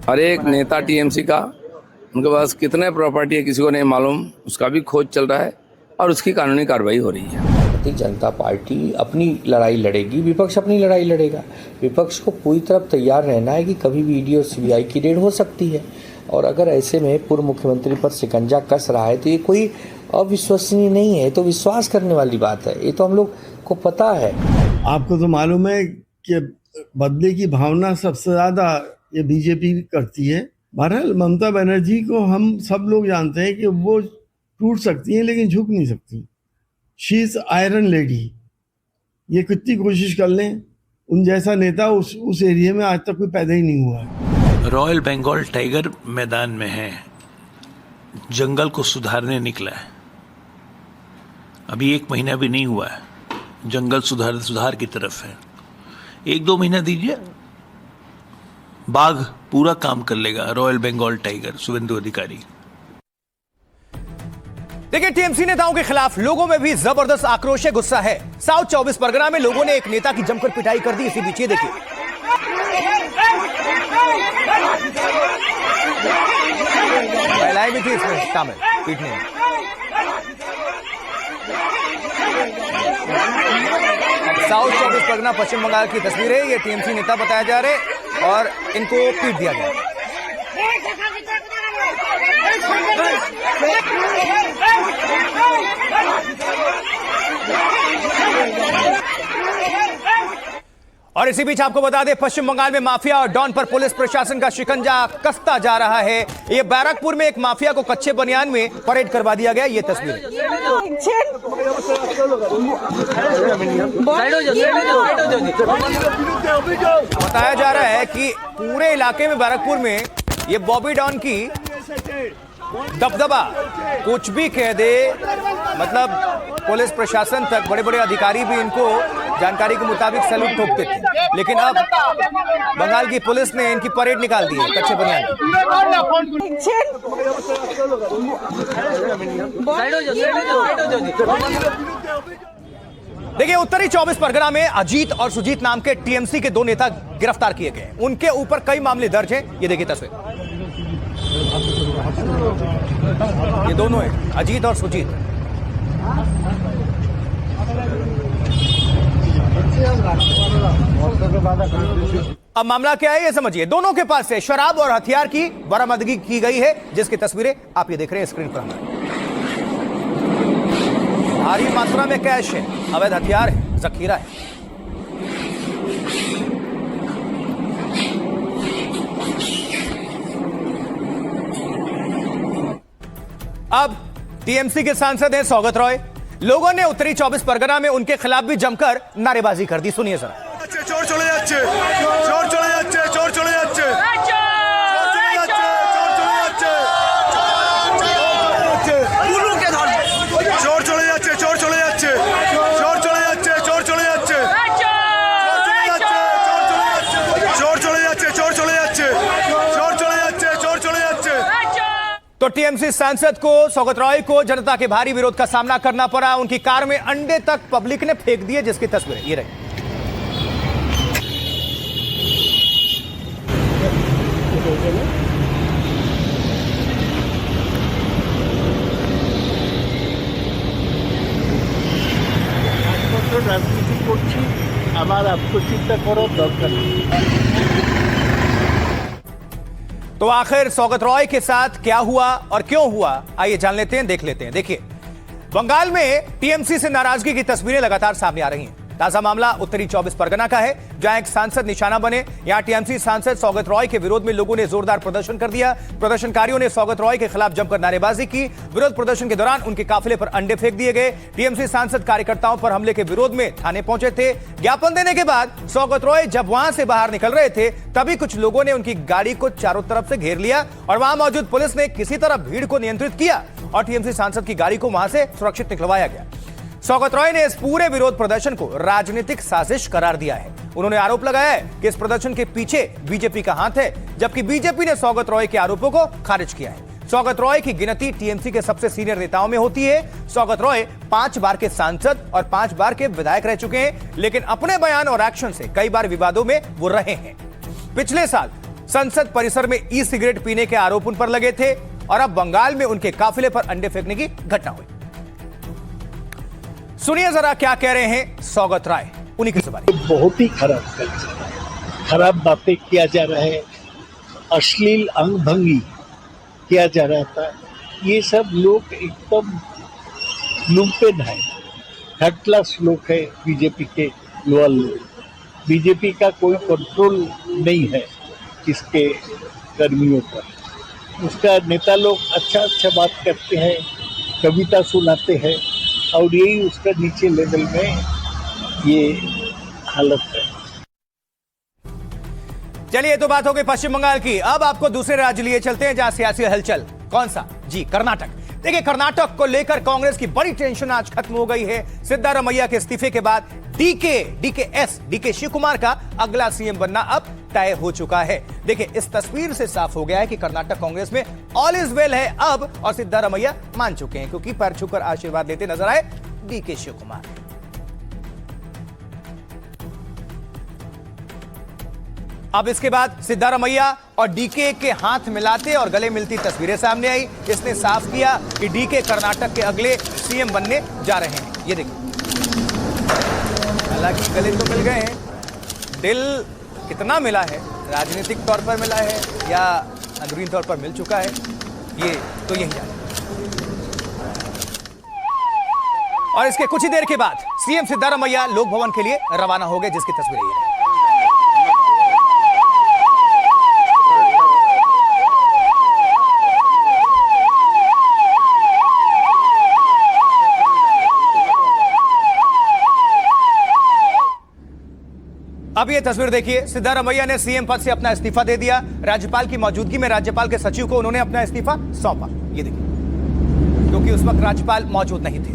हर एक नेता टीएमसी का, उनके पास कितने प्रॉपर्टी है किसी को नहीं मालूम, उसका भी खोज चल रहा है और उसकी कानूनी कार्रवाई हो रही है। भारतीय जनता पार्टी अपनी लड़ाई लड़ेगी, विपक्ष अपनी लड़ाई लड़ेगा। विपक्ष को पूरी तरफ तैयार रहना है कि कभी भी ईडी और सीबीआई की रेड हो सकती है और अगर ऐसे में पूर्व मुख्यमंत्री पर शिकंजा कस रहा है तो ये कोई अविश्वसनीय नहीं है, तो विश्वास करने वाली बात है। ये तो हम लोग को पता है। आपको तो मालूम है कि बदले की भावना सबसे ज्यादा ये बीजेपी करती है। बहरहाल ममता बनर्जी को हम सब लोग जानते हैं कि वो टूट सकती हैं लेकिन झुक नहीं सकती। She is iron lady. ये कितनी कोशिश कर लें, उन जैसा नेता उस एरिया में आज तक कोई पैदा ही नहीं हुआ है। रॉयल बंगाल टाइगर मैदान में है, जंगल को सुधारने निकला है। अभी 1 महीना भी नहीं हुआ है, जंगल सुधार की तरफ है। 1-2 महीना दीजिए, बाघ पूरा काम कर लेगा। रॉयल बंगाल टाइगर शुभेंदु अधिकारी। देखिए, टीएमसी नेताओं के खिलाफ लोगों में भी जबरदस्त आक्रोश है, गुस्सा है। साउथ 24 परगना में लोगों ने एक नेता की जमकर पिटाई कर दी। इसी बीच ये देखिए, महिलाएं भी थी इसमें शामिल पीटने में। साउथ 24 परगना पश्चिम बंगाल की तस्वीरें, ये टीएमसी नेता बताया जा रहे और इनको पीट दिया गया। और इसी बीच आपको बता दें, पश्चिम बंगाल में माफिया और डॉन पर पुलिस प्रशासन का शिकंजा कसता जा रहा है। ये बैरकपुर में एक माफिया को कच्चे बनियान में परेड करवा दिया गया। ये तस्वीर बताया जा रहा है कि पूरे इलाके में बैरकपुर में ये बॉबी डॉन की दबदबा, कुछ भी कह दे, मतलब पुलिस प्रशासन तक बड़े बड़े अधिकारी भी इनको जानकारी के मुताबिक सैल्यूट ठोकते थे। लेकिन अब बंगाल की पुलिस ने इनकी परेड निकाल दी है कच्चे बनियान। देखिए, उत्तरी 24 परगना में अजीत और सुजीत नाम के टीएमसी के 2 नेता गिरफ्तार किए गए। उनके ऊपर कई मामले दर्ज हैं। ये देखिए तस्वीर। ये दोनों हैं, अजीत और सुजीत। अब मामला क्या है ये समझिए। दोनों के पास से शराब और हथियार की बरामदगी की गई है, जिसकी तस्वीरें आप ये देख रहे हैं स्क्रीन पर। भारी मात्रा में कैश है, अवैध हथियार है, जखीरा है। अब टीएमसी के सांसद हैं सौगत रॉय। लोगों ने उत्तरी 24 परगना में उनके खिलाफ भी जमकर नारेबाजी कर दी। सुनिए जरा। चोर चले जाच्छे, चोर चले जाच्छे, चोर चले जाच्छे, चोर चले जाच्छे, चोर चले जाच्छे, चोर चले जाच्छे, चोर चले जाच्छे, चोर चले जाच्छे, चोर चले जाच्छे, चोर चले जाच्छे, चोर चले जाच्छे। तो टीएमसी सांसद को, सौगत रॉय को जनता के भारी विरोध का सामना करना पड़ा। उनकी कार में अंडे तक पब्लिक ने फेंक दिए, जिसकी तस्वीरें ये रही। রাজনীতি করছি, আমার আত্মচিন্তা করার দরকার নেই। तो आखिर सौगत रॉय के साथ क्या हुआ और क्यों हुआ, आइए जान लेते हैं, देख लेते हैं। देखिए, बंगाल में टीएमसी से नाराजगी की तस्वीरें लगातार सामने आ रही हैं। ताजा मामला उत्तरी 24 परगना का है, जहां एक सांसद निशाना बने। यहां टीएमसी सांसद सौगत रॉय के विरोध में लोगों ने जोरदार प्रदर्शन कर दिया। प्रदर्शनकारियों ने सौगत रॉय के खिलाफ जमकर नारेबाजी की। विरोध प्रदर्शन के दौरान उनके काफिले पर अंडे फेंक दिए गए। टीएमसी सांसद कार्यकर्ताओं पर हमले के विरोध में थाने पहुंचे थे। ज्ञापन देने के बाद सौगत रॉय जब वहां से बाहर निकल रहे थे, तभी कुछ लोगों ने उनकी गाड़ी को चारों तरफ से घेर लिया और वहां मौजूद पुलिस ने किसी तरह भीड़ को नियंत्रित किया और टीएमसी सांसद की गाड़ी को वहां से सुरक्षित निकलवाया गया। सौगत रॉय ने इस पूरे विरोध प्रदर्शन को राजनीतिक साजिश करार दिया है। उन्होंने आरोप लगाया है कि इस प्रदर्शन के पीछे बीजेपी का हाथ है, जबकि बीजेपी ने सौगत रॉय के आरोपों को खारिज किया है। सौगत रॉय की गिनती टीएमसी के सबसे सीनियर नेताओं में होती है। सौगत रॉय 5 बार के सांसद और 5 बार के विधायक रह चुके हैं, लेकिन अपने बयान और एक्शन से कई बार विवादों में वो रहे हैं। पिछले साल संसद परिसर में ई सिगरेट पीने के आरोप उन पर लगे थे और अब बंगाल में उनके काफिले पर अंडे फेंकने की घटना हुई। सुनिए जरा क्या कह रहे हैं सौगत रॉय, उन्हीं की जुबानी। बहुत ही खराब कल्चर, खराब बातें किया जा रहा है, अश्लील अंग भंगी किया जा रहा था। ये सब लोग एकदम लुम्पेन है, थर्ड क्लास लोग है, बीजेपी के लोअर लोग। बीजेपी का कोई कंट्रोल नहीं है इसके कर्मियों पर। उसका नेता लोग अच्छा बात करते हैं, कविता सुनाते हैं, और यही उसका नीचे लेवल में ये हालत है। चलिए, ये तो बात हो गई पश्चिम बंगाल की। अब आपको दूसरे राज्य लिए चलते हैं जहां सियासी हलचल। कौन सा? जी, कर्नाटक। देखिए, कर्नाटक को लेकर कांग्रेस की बड़ी टेंशन आज खत्म हो गई है। सिद्धारमैया के इस्तीफे के बाद डीके शिव कुमार का अगला सीएम बनना अब तय हो चुका है। देखिए, इस तस्वीर से साफ हो गया है कि कर्नाटक कांग्रेस में ऑल इज वेल है अब, और सिद्धारमैया मान चुके हैं, क्योंकि पैर छूकर आशीर्वाद लेते नजर आए डीके शिव कुमार। अब इसके बाद सिद्धारमैया और डीके के हाथ मिलाते और गले मिलती तस्वीरें सामने आई। इसने साफ किया कि डीके कर्नाटक के अगले सीएम बनने जा रहे हैं। ये देखिए, हालांकि गले तो मिल गए हैं, दिल कितना मिला है, राजनीतिक तौर पर मिला है या अंदरूनी तौर पर मिल चुका है, ये तो यही जाने। और इसके कुछ ही देर के बाद सीएम सिद्धारमैया लोक भवन के लिए रवाना हो गए, जिसकी तस्वीरें ये रही। अब ये तस्वीर देखिए, सिद्धारमैया ने सीएम पद से अपना इस्तीफा दे दिया। राज्यपाल की मौजूदगी में राज्यपाल के सचिव को उन्होंने अपना इस्तीफा सौंपा। ये देखिए, क्योंकि उस वक्त राज्यपाल मौजूद नहीं थे।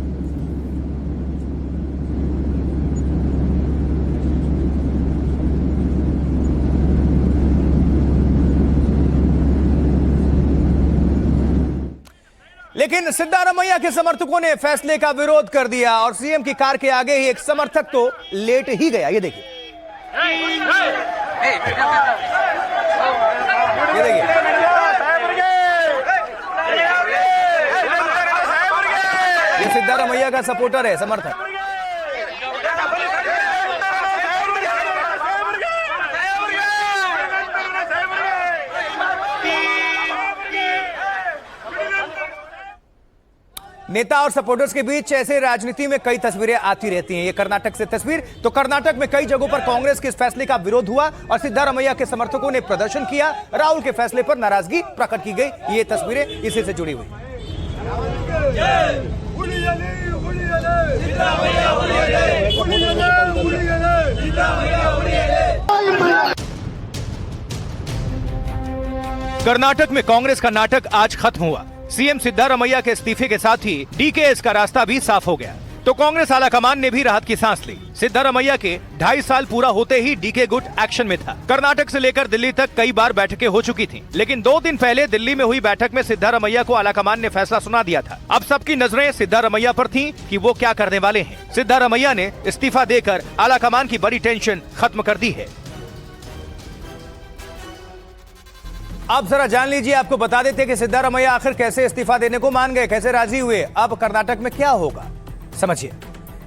लेकिन सिद्धारमैया के समर्थकों ने फैसले का विरोध कर दिया और सीएम की कार के आगे ही एक समर्थक तो लेट ही गया। ये देखिए, ये देखिए, सिद्धारमैया का सपोर्टर है, समर्थक। नेता और सपोर्टर्स के बीच ऐसे राजनीति में कई तस्वीरें आती रहती हैं। ये कर्नाटक से तस्वीर, तो कर्नाटक में कई जगहों पर कांग्रेस के इस फैसले का विरोध हुआ और सिद्धारमैया के समर्थकों ने प्रदर्शन किया। राहुल के फैसले पर नाराजगी प्रकट की गई। ये तस्वीरें इसी से जुड़ी हुई। कर्नाटक में कांग्रेस का नाटक आज खत्म हुआ। सीएम सिद्धारमैया के इस्तीफे के साथ ही डीकेएस का रास्ता भी साफ हो गया, तो कांग्रेस आलाकमान ने भी राहत की सांस ली। सिद्धारमैया के 2.5 साल पूरा होते ही डीके गुट एक्शन में था। कर्नाटक से लेकर दिल्ली तक कई बार बैठकें हो चुकी थीं, लेकिन 2 दिन पहले दिल्ली में हुई बैठक में सिद्धारमैया को आलाकमान ने फैसला सुना दिया था। अब सबकी नजरें सिद्धारमैया पर थीं कि वो क्या करने वाले हैं। सिद्धारमैया ने इस्तीफा देकर आलाकमान की बड़ी टेंशन खत्म कर दी है। अब जरा जान लीजिए, आपको बता देते कि सिद्धारमैया आखिर कैसे इस्तीफा देने को मान गए, कैसे राजी हुए। अब कर्नाटक में क्या होगा समझिए।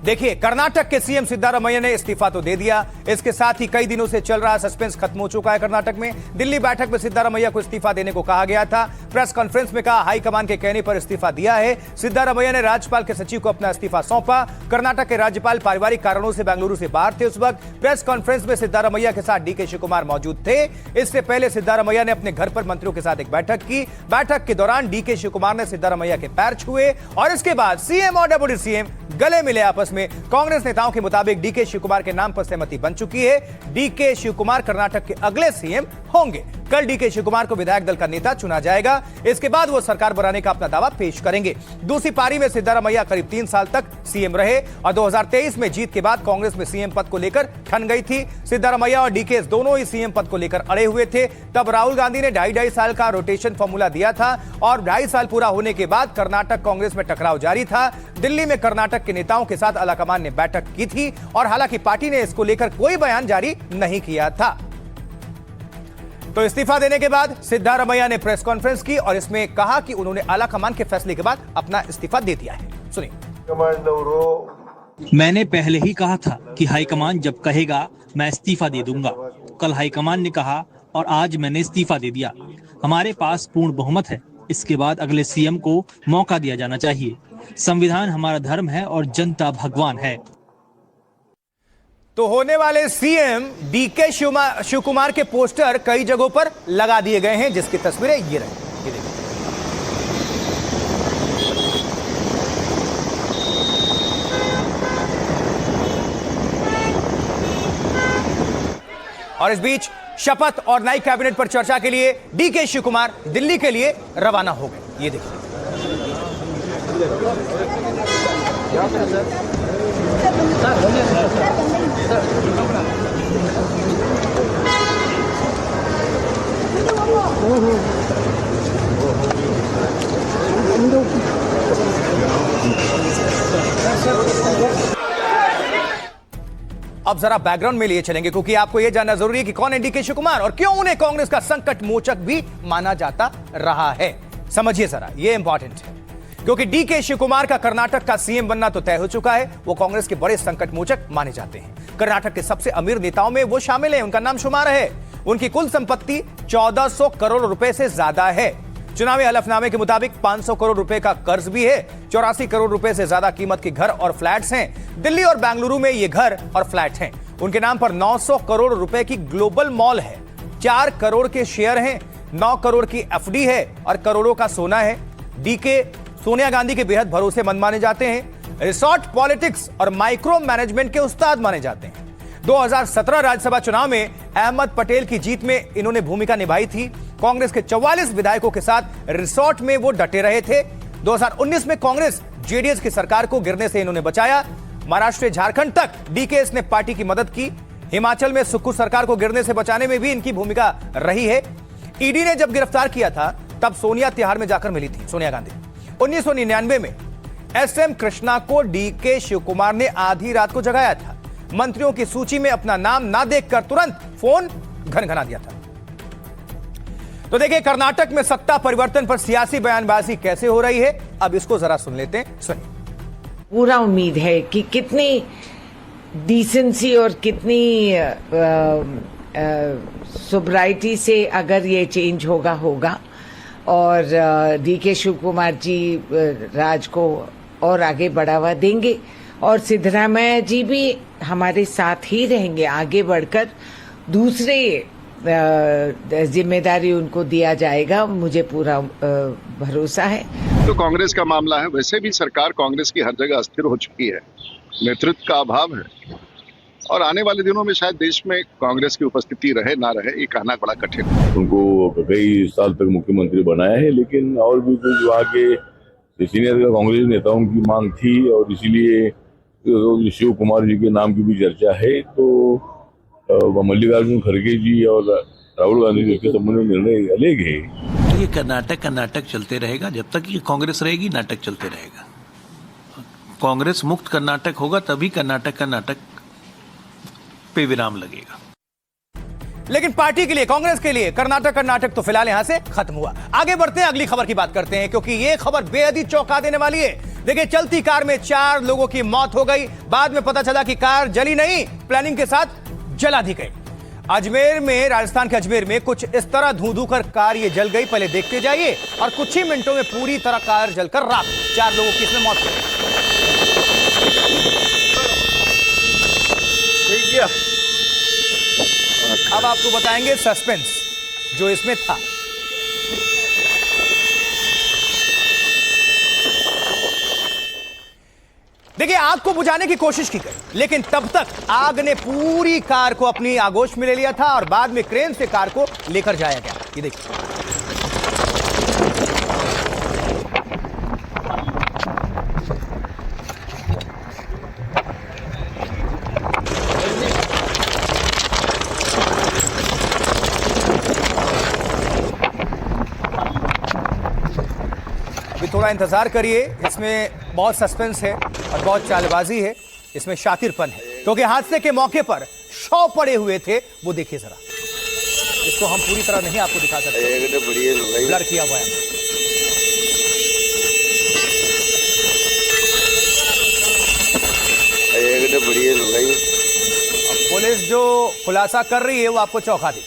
देखिए, कर्नाटक के सीएम सिद्धारमैया ने इस्तीफा तो दे दिया, इसके साथ ही कई दिनों से चल रहा सस्पेंस खत्म हो चुका है। कर्नाटक में दिल्ली बैठक में सिद्धारमैया को इस्तीफा देने को कहा गया था। प्रेस कॉन्फ्रेंस में कहा हाईकमान के कहने पर इस्तीफा दिया है। सिद्धारमैया ने राज्यपाल के सचिव को अपना इस्तीफा सौंपा। कर्नाटक के राज्यपाल पारिवारिक कारणों से बेंगलुरु से बाहर थे। उस वक्त प्रेस कॉन्फ्रेंस में सिद्धारमैया के साथ डीके शिवकुमार मौजूद थे। इससे पहले सिद्धारमैया ने अपने घर पर मंत्रियों के साथ एक बैठक की। बैठक के दौरान डीके शिवकुमार ने सिद्धारमैया के पैर छुए और इसके बाद सीएम और डिप्टी सीएम गले मिले आपस में। कांग्रेस नेताओं के मुताबिक डीके शिवकुमार के नाम पर सहमति बन चुकी है। डीके शिवकुमार कर्नाटक के अगले सीएम होंगे। कल डीके शिवकुमार को विधायक दल का नेता चुना जाएगा। इसके बाद वो सरकार बनाने का अपना दावा पेश करेंगे। दूसरी पारी में सिद्धारमैया करीब 3 साल तक सीएम रहे और 2023 में जीत के बाद कांग्रेस में सीएम पद को लेकर ठन गई थी। सिद्धारमैया और डीके दोनों ही सीएम पद को लेकर अड़े हुए थे। तब राहुल गांधी ने 2.5 साल का रोटेशन फॉर्मूला दिया था और 2.5 साल पूरा होने के बाद कर्नाटक कांग्रेस में टकराव जारी था। दिल्ली में कर्नाटक के नेताओं के साथ आलाकमान ने बैठक की थी और हालांकि पार्टी ने इसको लेकर कोई बयान जारी नहीं किया था। तो इस्तीफा देने के बाद सिद्धारमैया ने प्रेस कॉन्फ्रेंस की और इसमें कहा कि उन्होंने आलाकमान के फैसले के बाद अपना इस्तीफा दे दिया है। सुनिए। मैंने पहले ही कहा था कि हाईकमान जब कहेगा मैं इस्तीफा दे दूंगा। कल हाईकमान ने कहा और आज मैंने इस्तीफा दे दिया। हमारे पास पूर्ण बहुमत है। इसके बाद अगले सीएम को मौका दिया जाना चाहिए। संविधान हमारा धर्म है और जनता भगवान है। तो होने वाले सीएम डीके शिवकुमार के पोस्टर कई जगहों पर लगा दिए गए हैं, जिसकी तस्वीरें ये रही। ये देखिए। और इस बीच शपथ और नई कैबिनेट पर चर्चा के लिए डीके शिवकुमार दिल्ली के लिए रवाना हो गए। ये देखिए। अब जरा बैकग्राउंड में लिए चलेंगे, क्योंकि आपको यह जानना जरूरी है कि कौन है डीके शिवकुमार और क्यों उन्हें कांग्रेस का संकट मोचक भी माना जाता रहा है। समझिए जरा, यह इंपॉर्टेंट है, क्योंकि डीके शिवकुमार का कर्नाटक का सीएम बनना तो तय हो चुका है। वो कांग्रेस के बड़े संकट मोचक माने जाते हैं। कर्नाटक के सबसे अमीर नेताओं में वो शामिल हैं, उनका नाम शुमार है। उनकी कुल संपत्ति 1400 करोड़ रुपए से ज्यादा है। चुनावी हलफनामे के मुताबिक 500 करोड़ रुपए का कर्ज भी है। 84 करोड़ रुपए से ज्यादा कीमत के घर और फ्लैट्स हैं। दिल्ली और बेंगलुरु में ये घर और फ्लैट हैं। उनके नाम पर 900 करोड़ रुपए की ग्लोबल मॉल है। 4 करोड़ के शेयर हैं। 9 करोड़ की एफडी है और करोड़ों का सोना है। डीके सोनिया गांधी के बेहद भरोसेमंद माने जाते हैं। रिसोर्ट पॉलिटिक्स और माइक्रो मैनेजमेंट के उस्ताद माने जाते हैं। 2017 राज्यसभा चुनाव में अहमद पटेल की जीत में इन्होंने भूमिका निभाई थी। कांग्रेस के 44 विधायकों के साथ रिसोर्ट में वो डटे रहे थे। 2019 में कांग्रेस जेडीएस की सरकार को गिरने से इन्होंने बचाया। महाराष्ट्र से झारखंड तक डीकेएस ने पार्टी की मदद की। हिमाचल में सुक्खू सरकार को गिरने से बचाने में भी इनकी भूमिका रही है। ईडी ने जब गिरफ्तार किया था तब सोनिया तिहाड़ में जाकर मिली थी सोनिया गांधी। 1999 में एसएम कृष्णा को डीके शिवकुमार ने आधी रात को जगाया था। मंत्रियों की सूची में अपना नाम ना देखकर तुरंत फोन घनघना दिया था। तो देखिए, कर्नाटक में सत्ता परिवर्तन पर सियासी बयानबाजी कैसे हो रही है, अब इसको जरा सुन लेते हैं। सुनिए। पूरा उम्मीद है कि कितनी डिसेंसी और कितनी सोब्राइटी से अगर ये चेंज होगा और DK शिव कुमार जी राज को और आगे बढ़ावा देंगे और सिद्धरामैया जी भी हमारे साथ ही रहेंगे। आगे बढ़कर दूसरे जिम्मेदारी उनको दिया जाएगा, मुझे पूरा भरोसा है। तो कांग्रेस का मामला है, वैसे भी सरकार कांग्रेस की हर जगह अस्थिर हो चुकी है, नेतृत्व का अभाव है और आने वाले दिनों में शायद देश में कांग्रेस की उपस्थिति रहे ना रहे ये कहना बड़ा कठिन है। उनको कई साल तक मुख्यमंत्री बनाया है, लेकिन और भी कुछ वहाँ के सीनियर कांग्रेस नेताओं की मांग थी और इसीलिए शिव कुमार जी के नाम की भी चर्चा है। तो मल्लिकार्जुन खड़गे जी और राहुल गांधी जी के संबंध में निर्णय अलग है। ये कर्नाटक चलते रहेगा, जब तक ये कांग्रेस रहेगी नाटक चलते रहेगा। कांग्रेस मुक्त कर्नाटक होगा तभी कर्नाटक पे विराम लगेगा। लेकिन पार्टी के लिए, कांग्रेस के लिए कर्नाटक तो फिलहाल यहां से खत्म हुआ। आगे बढ़ते हैं, अगली खबर की बात करते हैं क्योंकि यह खबर बेहद ही चौंका देने वाली है। देखिए, चलती कार में 4 लोगों की मौत हो गई। बाद में पता चला कि कार जली नहीं, प्लानिंग के साथ जला दी गई। अजमेर में, राजस्थान के अजमेर में कुछ इस तरह धू कर कार ये जल गई। पहले देखते जाइए और कुछ ही मिनटों में पूरी तरह कार जलकर राख। 4 लोगों की इसमें मौत हो गई। अब आपको बताएंगे सस्पेंस जो इसमें था। देखिए, आग को बुझाने की कोशिश की गई, लेकिन तब तक आग ने पूरी कार को अपनी आगोश में ले लिया था और बाद में क्रेन से कार को लेकर जाया गया। ये देखिए, थोड़ा इंतजार करिए, इसमें बहुत सस्पेंस है और बहुत चालबाजी है, इसमें शातिरपन है क्योंकि हादसे के मौके पर 100 पड़े हुए थे। वो देखिए जरा, इसको हम पूरी तरह नहीं आपको दिखा सकते, ब्लर किया हुआ है। पुलिस जो खुलासा कर रही है वो आपको चौंका दी।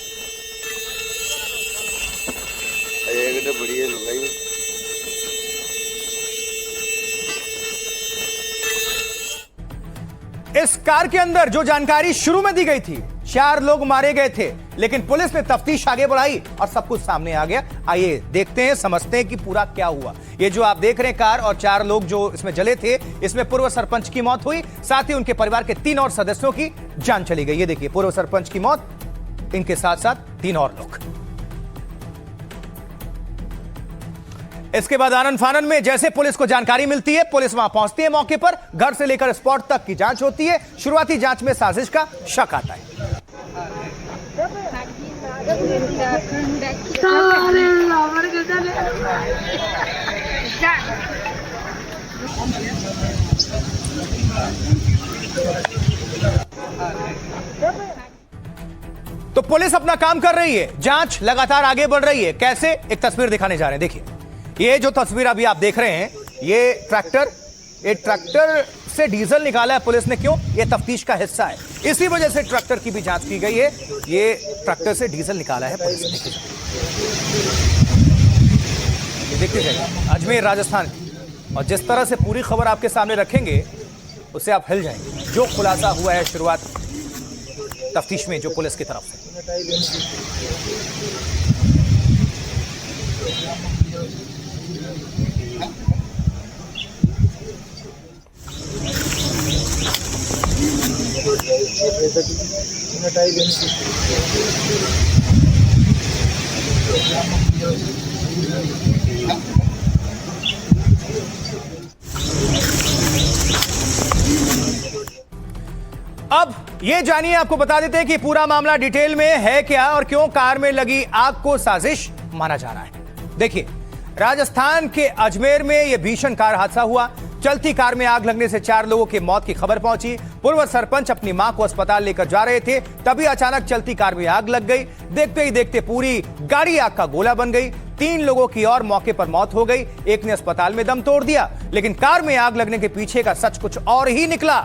इस कार के अंदर जो जानकारी शुरू में दी गई थी, 4 लोग मारे गए थे, लेकिन पुलिस ने तफ्तीश आगे बढ़ाई और सब कुछ सामने आ गया। आइए देखते हैं, समझते हैं कि पूरा क्या हुआ। ये जो आप देख रहे हैं कार और 4 लोग जो इसमें जले थे, इसमें पूर्व सरपंच की मौत हुई, साथ ही उनके परिवार के 3 और सदस्यों की जान चली गई। ये देखिए, पूर्व सरपंच की मौत, इनके साथ साथ 3 और लोग। इसके बाद आनन फानन में जैसे पुलिस को जानकारी मिलती है, पुलिस वहां पहुंचती है मौके पर। घर से लेकर स्पॉट तक की जांच होती है। शुरुआती जांच में साजिश का शक आता है। तो पुलिस अपना काम कर रही है, जांच लगातार आगे बढ़ रही है। कैसे, एक तस्वीर दिखाने जा रहे हैं। देखिए, ये जो तस्वीर अभी आप देख रहे हैं, ये ट्रैक्टर से डीजल निकाला है पुलिस ने। क्यों? ये तफ्तीश का हिस्सा है, इसी वजह से ट्रैक्टर की भी जांच की गई है। ये ट्रैक्टर से डीजल निकाला है पुलिस ने। ये देखते जाइए, अजमेर राजस्थान की, और जिस तरह से पूरी खबर आपके सामने रखेंगे उससे आप हिल जाएंगे। जो खुलासा हुआ है शुरुआत तफ्तीश में जो पुलिस की तरफ से, अब ये जानिए, आपको बता देते हैं कि पूरा मामला डिटेल में है क्या और क्यों कार में लगी आग को साजिश माना जा रहा है। देखिए, राजस्थान के अजमेर में यह भीषण कार हादसा हुआ। चलती कार में आग लगने से 4 लोगों की मौत की खबर पहुंची। पूर्व सरपंच अपनी मां को अस्पताल लेकर जा रहे थे, तभी अचानक चलती कार में आग लग गई। देखते ही देखते पूरी गाड़ी आग का गोला बन गई। 3 लोगों की और मौके पर मौत हो गई, एक ने अस्पताल में दम तोड़ दिया। लेकिन कार में आग लगने के पीछे का सच कुछ और ही निकला।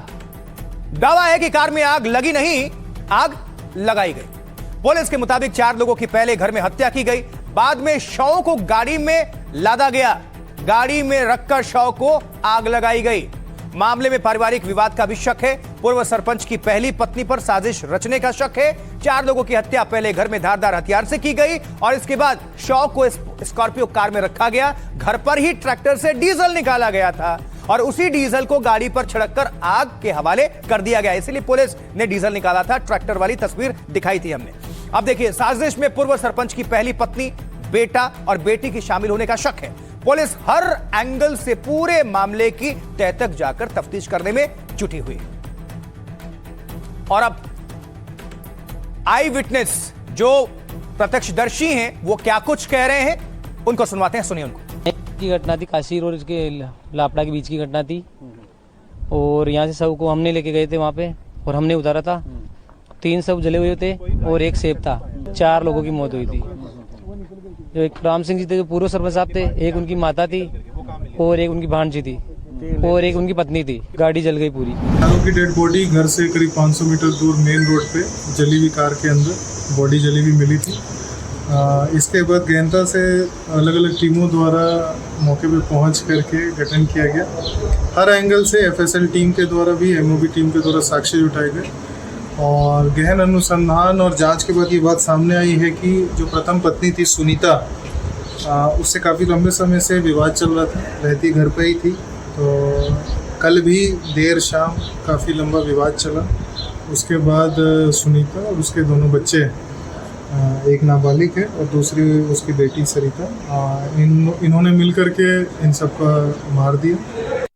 दावा है कि कार में आग लगी नहीं, आग लगाई गई। पुलिस के मुताबिक 4 लोगों की पहले घर में हत्या की गई, बाद में शवों को गाड़ी में लादा गया, गाड़ी में रखकर शव को आग लगाई गई। मामले में पारिवारिक विवाद का भी शक है। पूर्व सरपंच की पहली पत्नी पर साजिश रचने का शक है। 4 लोगों की हत्या पहले घर में धारदार हथियार से की गई और इसके बाद शव को स्कॉर्पियो कार में रखा गया। घर पर ही ट्रैक्टर से डीजल निकाला गया था और उसी डीजल को गाड़ी पर छिड़ककर आग के हवाले कर दिया गया। इसलिए पुलिस ने डीजल निकाला था। ट्रैक्टर वाली तस्वीर दिखाई थी हमने। अब देखिए, साजिश में पूर्व सरपंच की पहली पत्नी, बेटा और बेटी की शामिल होने का शक है। पुलिस हर एंगल से पूरे मामले की तह तक जाकर तफ्तीश करने में जुटी हुई है। और अब आई विटनेस जो प्रत्यक्षदर्शी हैं वो क्या कुछ कह रहे हैं, उनको सुनवाते हैं। सुनिए उनको। की घटना थी, काशी और इसके लापड़ा के बीच की घटना थी और यहाँ से शव को हमने लेके गए थे वहाँ पे और हमने उतारा था। 3 शव जले हुए थे और एक सेब था। 4 लोगों की मौत हुई थी। जो एक राम सिंह जी थे जो पूर्व सरपंच साहब थे, एक उनकी माता थी और एक उनकी भांजी थी और एक उनकी पत्नी थी। गाड़ी जल गई पूरी। चारों की डेड बॉडी घर से करीब 500 मीटर दूर मेन रोड पे जली हुई कार के अंदर बॉडी जली हुई मिली थी। इसके बाद गहनता से अलग अलग टीमों द्वारा मौके पे पहुंच करके गठन किया गया। हर एंगल से एफएसएल टीम के द्वारा भी, एमओबी टीम के द्वारा साक्ष्य जुटाए गए और गहन अनुसंधान और जांच के बाद ये बात सामने आई है कि जो प्रथम पत्नी थी सुनीता, उससे काफ़ी लंबे समय से विवाद चल रहा था। रहती घर पे ही थी, तो कल भी देर शाम काफ़ी लंबा विवाद चला। उसके बाद सुनीता और उसके दोनों बच्चे, एक नाबालिग है और दूसरी उसकी बेटी सरिता, इन्होंने मिलकर के इन सबका मार दिया।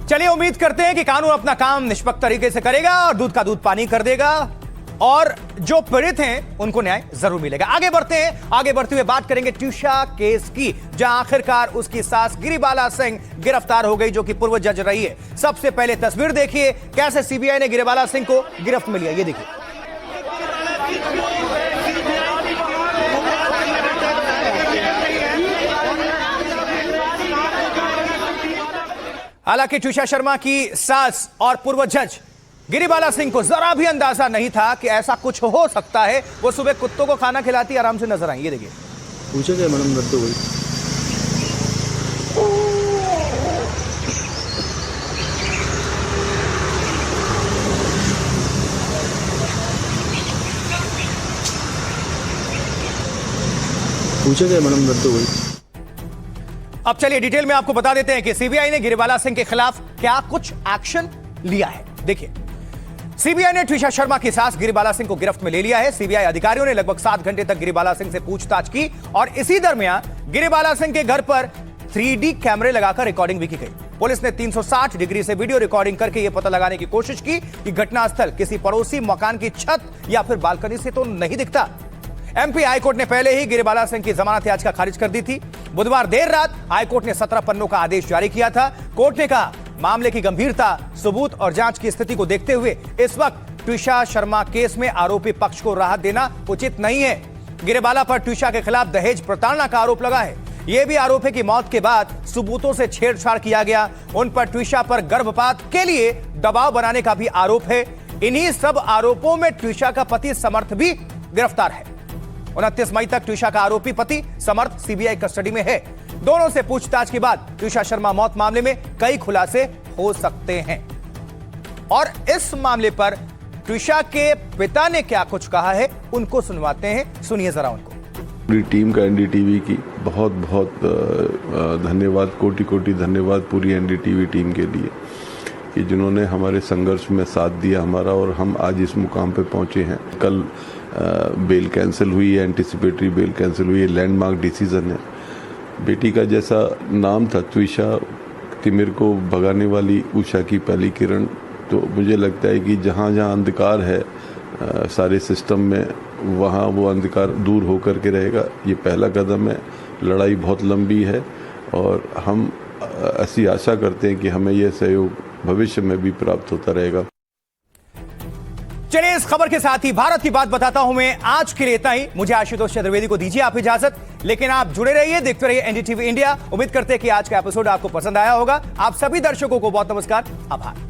चलिए, उम्मीद करते हैं कि कानून अपना काम निष्पक्ष तरीके से करेगा और दूध का दूध पानी कर देगा और जो पीड़ित हैं उनको न्याय जरूर मिलेगा। आगे बढ़ते हैं। आगे बढ़ते हुए बात करेंगे ट्यूशा केस की, जहां आखिरकार उसकी सास गिरिबाला सिंह गिरफ्तार हो गई, जो कि पूर्व जज रही है। सबसे पहले तस्वीर देखिए कैसे सीबीआई ने गिरिबाला सिंह को गिरफ्त में लिया। ये देखिए। हालांकि ट्यूशा शर्मा की सास और पूर्व जज गिरिबाला सिंह को जरा भी अंदाजा नहीं था कि ऐसा कुछ हो सकता है। वो सुबह कुत्तों को खाना खिलाती आराम से नजर आई। ये देखिए। पूछे क्या मैडम दर्द हुई? पूछे क्या मैडम दर्द हुई? अब चलिए डिटेल में आपको बता देते हैं कि सीबीआई ने गिरिबाला सिंह के खिलाफ क्या कुछ एक्शन लिया है। देखिए, सीबीआई ने ट्यूशा शर्मा की सास गिरिबाला सिंह को गिरफ्त में ले लिया है। सीबीआई अधिकारियों ने लगभग 7 घंटे तक गिरिबाला सिंह से पूछताछ की और इसी दरमियान गिरिबाला सिंह के घर पर 3D कैमरे लगाकर रिकॉर्डिंग भी की गई। पुलिस ने 360 डिग्री से वीडियो रिकॉर्डिंग करके यह पता लगाने की कोशिश की कि घटनास्थल किसी पड़ोसी मकान की छत या फिर बालकनी से तो नहीं दिखता। एमपी हाईकोर्ट ने पहले ही गिरिबाला सिंह की जमानत याचिका खारिज कर दी थी। बुधवार देर रात हाईकोर्ट ने 17 पन्नों का आदेश जारी किया था। कोर्ट ने कहा, मामले की गंभीरता, सबूत और जांच की स्थिति को देखते हुए इस वक्त ट्यूशा शर्मा केस में आरोपी पक्ष को राहत देना उचित नहीं है। गिरिबाला पर ट्यूशा के खिलाफ दहेज प्रताड़ना का आरोप लगा है। यह भी आरोप है कि मौत के बाद सबूतों से छेड़छाड़ किया गया। उन पर ट्यूशा पर गर्भपात के लिए दबाव बनाने का भी आरोप है। इन्हीं सब आरोपों में ट्यूशा का पति समर्थ भी गिरफ्तार है। 29 मई तक ट्यूशा का आरोपी पति समर्थ सीबीआई कस्टडी में है। दोनों से पूछताछ के बाद ट्यूशा शर्मा मौत मामले में कई खुलासे हो सकते हैं। और इस मामले पर ट्यूशा के पिता ने क्या कुछ कहा है, उनको सुनवाते हैं। सुनिए जरा उनको। पूरी टीम का एनडीटीवी की बहुत बहुत धन्यवाद, कोटि कोटि धन्यवाद पूरी एनडीटीवी टीम के लिए कि जिन्होंने हमारे संघर्ष में साथ दिया हमारा, और हम आज इस मुकाम पे पहुंचे हैं। कल बेल कैंसिल हुई है, एंटिसिपेटरी बेल कैंसिल हुई है, लैंडमार्क डिसीजन है। बेटी का जैसा नाम था ट्यूशा, तिमिर को भगाने वाली उषा की पहली किरण, तो मुझे लगता है कि जहाँ जहाँ अंधकार है सारे सिस्टम में, वहाँ वो अंधकार दूर होकर के रहेगा। ये पहला कदम है। लड़ाई बहुत लंबी है और हम ऐसी आशा करते हैं कि हमें यह सहयोग भविष्य में भी प्राप्त होता रहेगा। चलिए इस खबर के साथ ही भारत की बात बताता हूं मैं आज के लिए इतना ही। मुझे आशुतोष चतुर्वेदी को दीजिए आप इजाजत, लेकिन आप जुड़े रहिए, देखते रहिए एनडीटीवी इंडिया। उम्मीद करते हैं कि आज का एपिसोड आपको पसंद आया होगा। आप सभी दर्शकों को बहुत नमस्कार, आभार।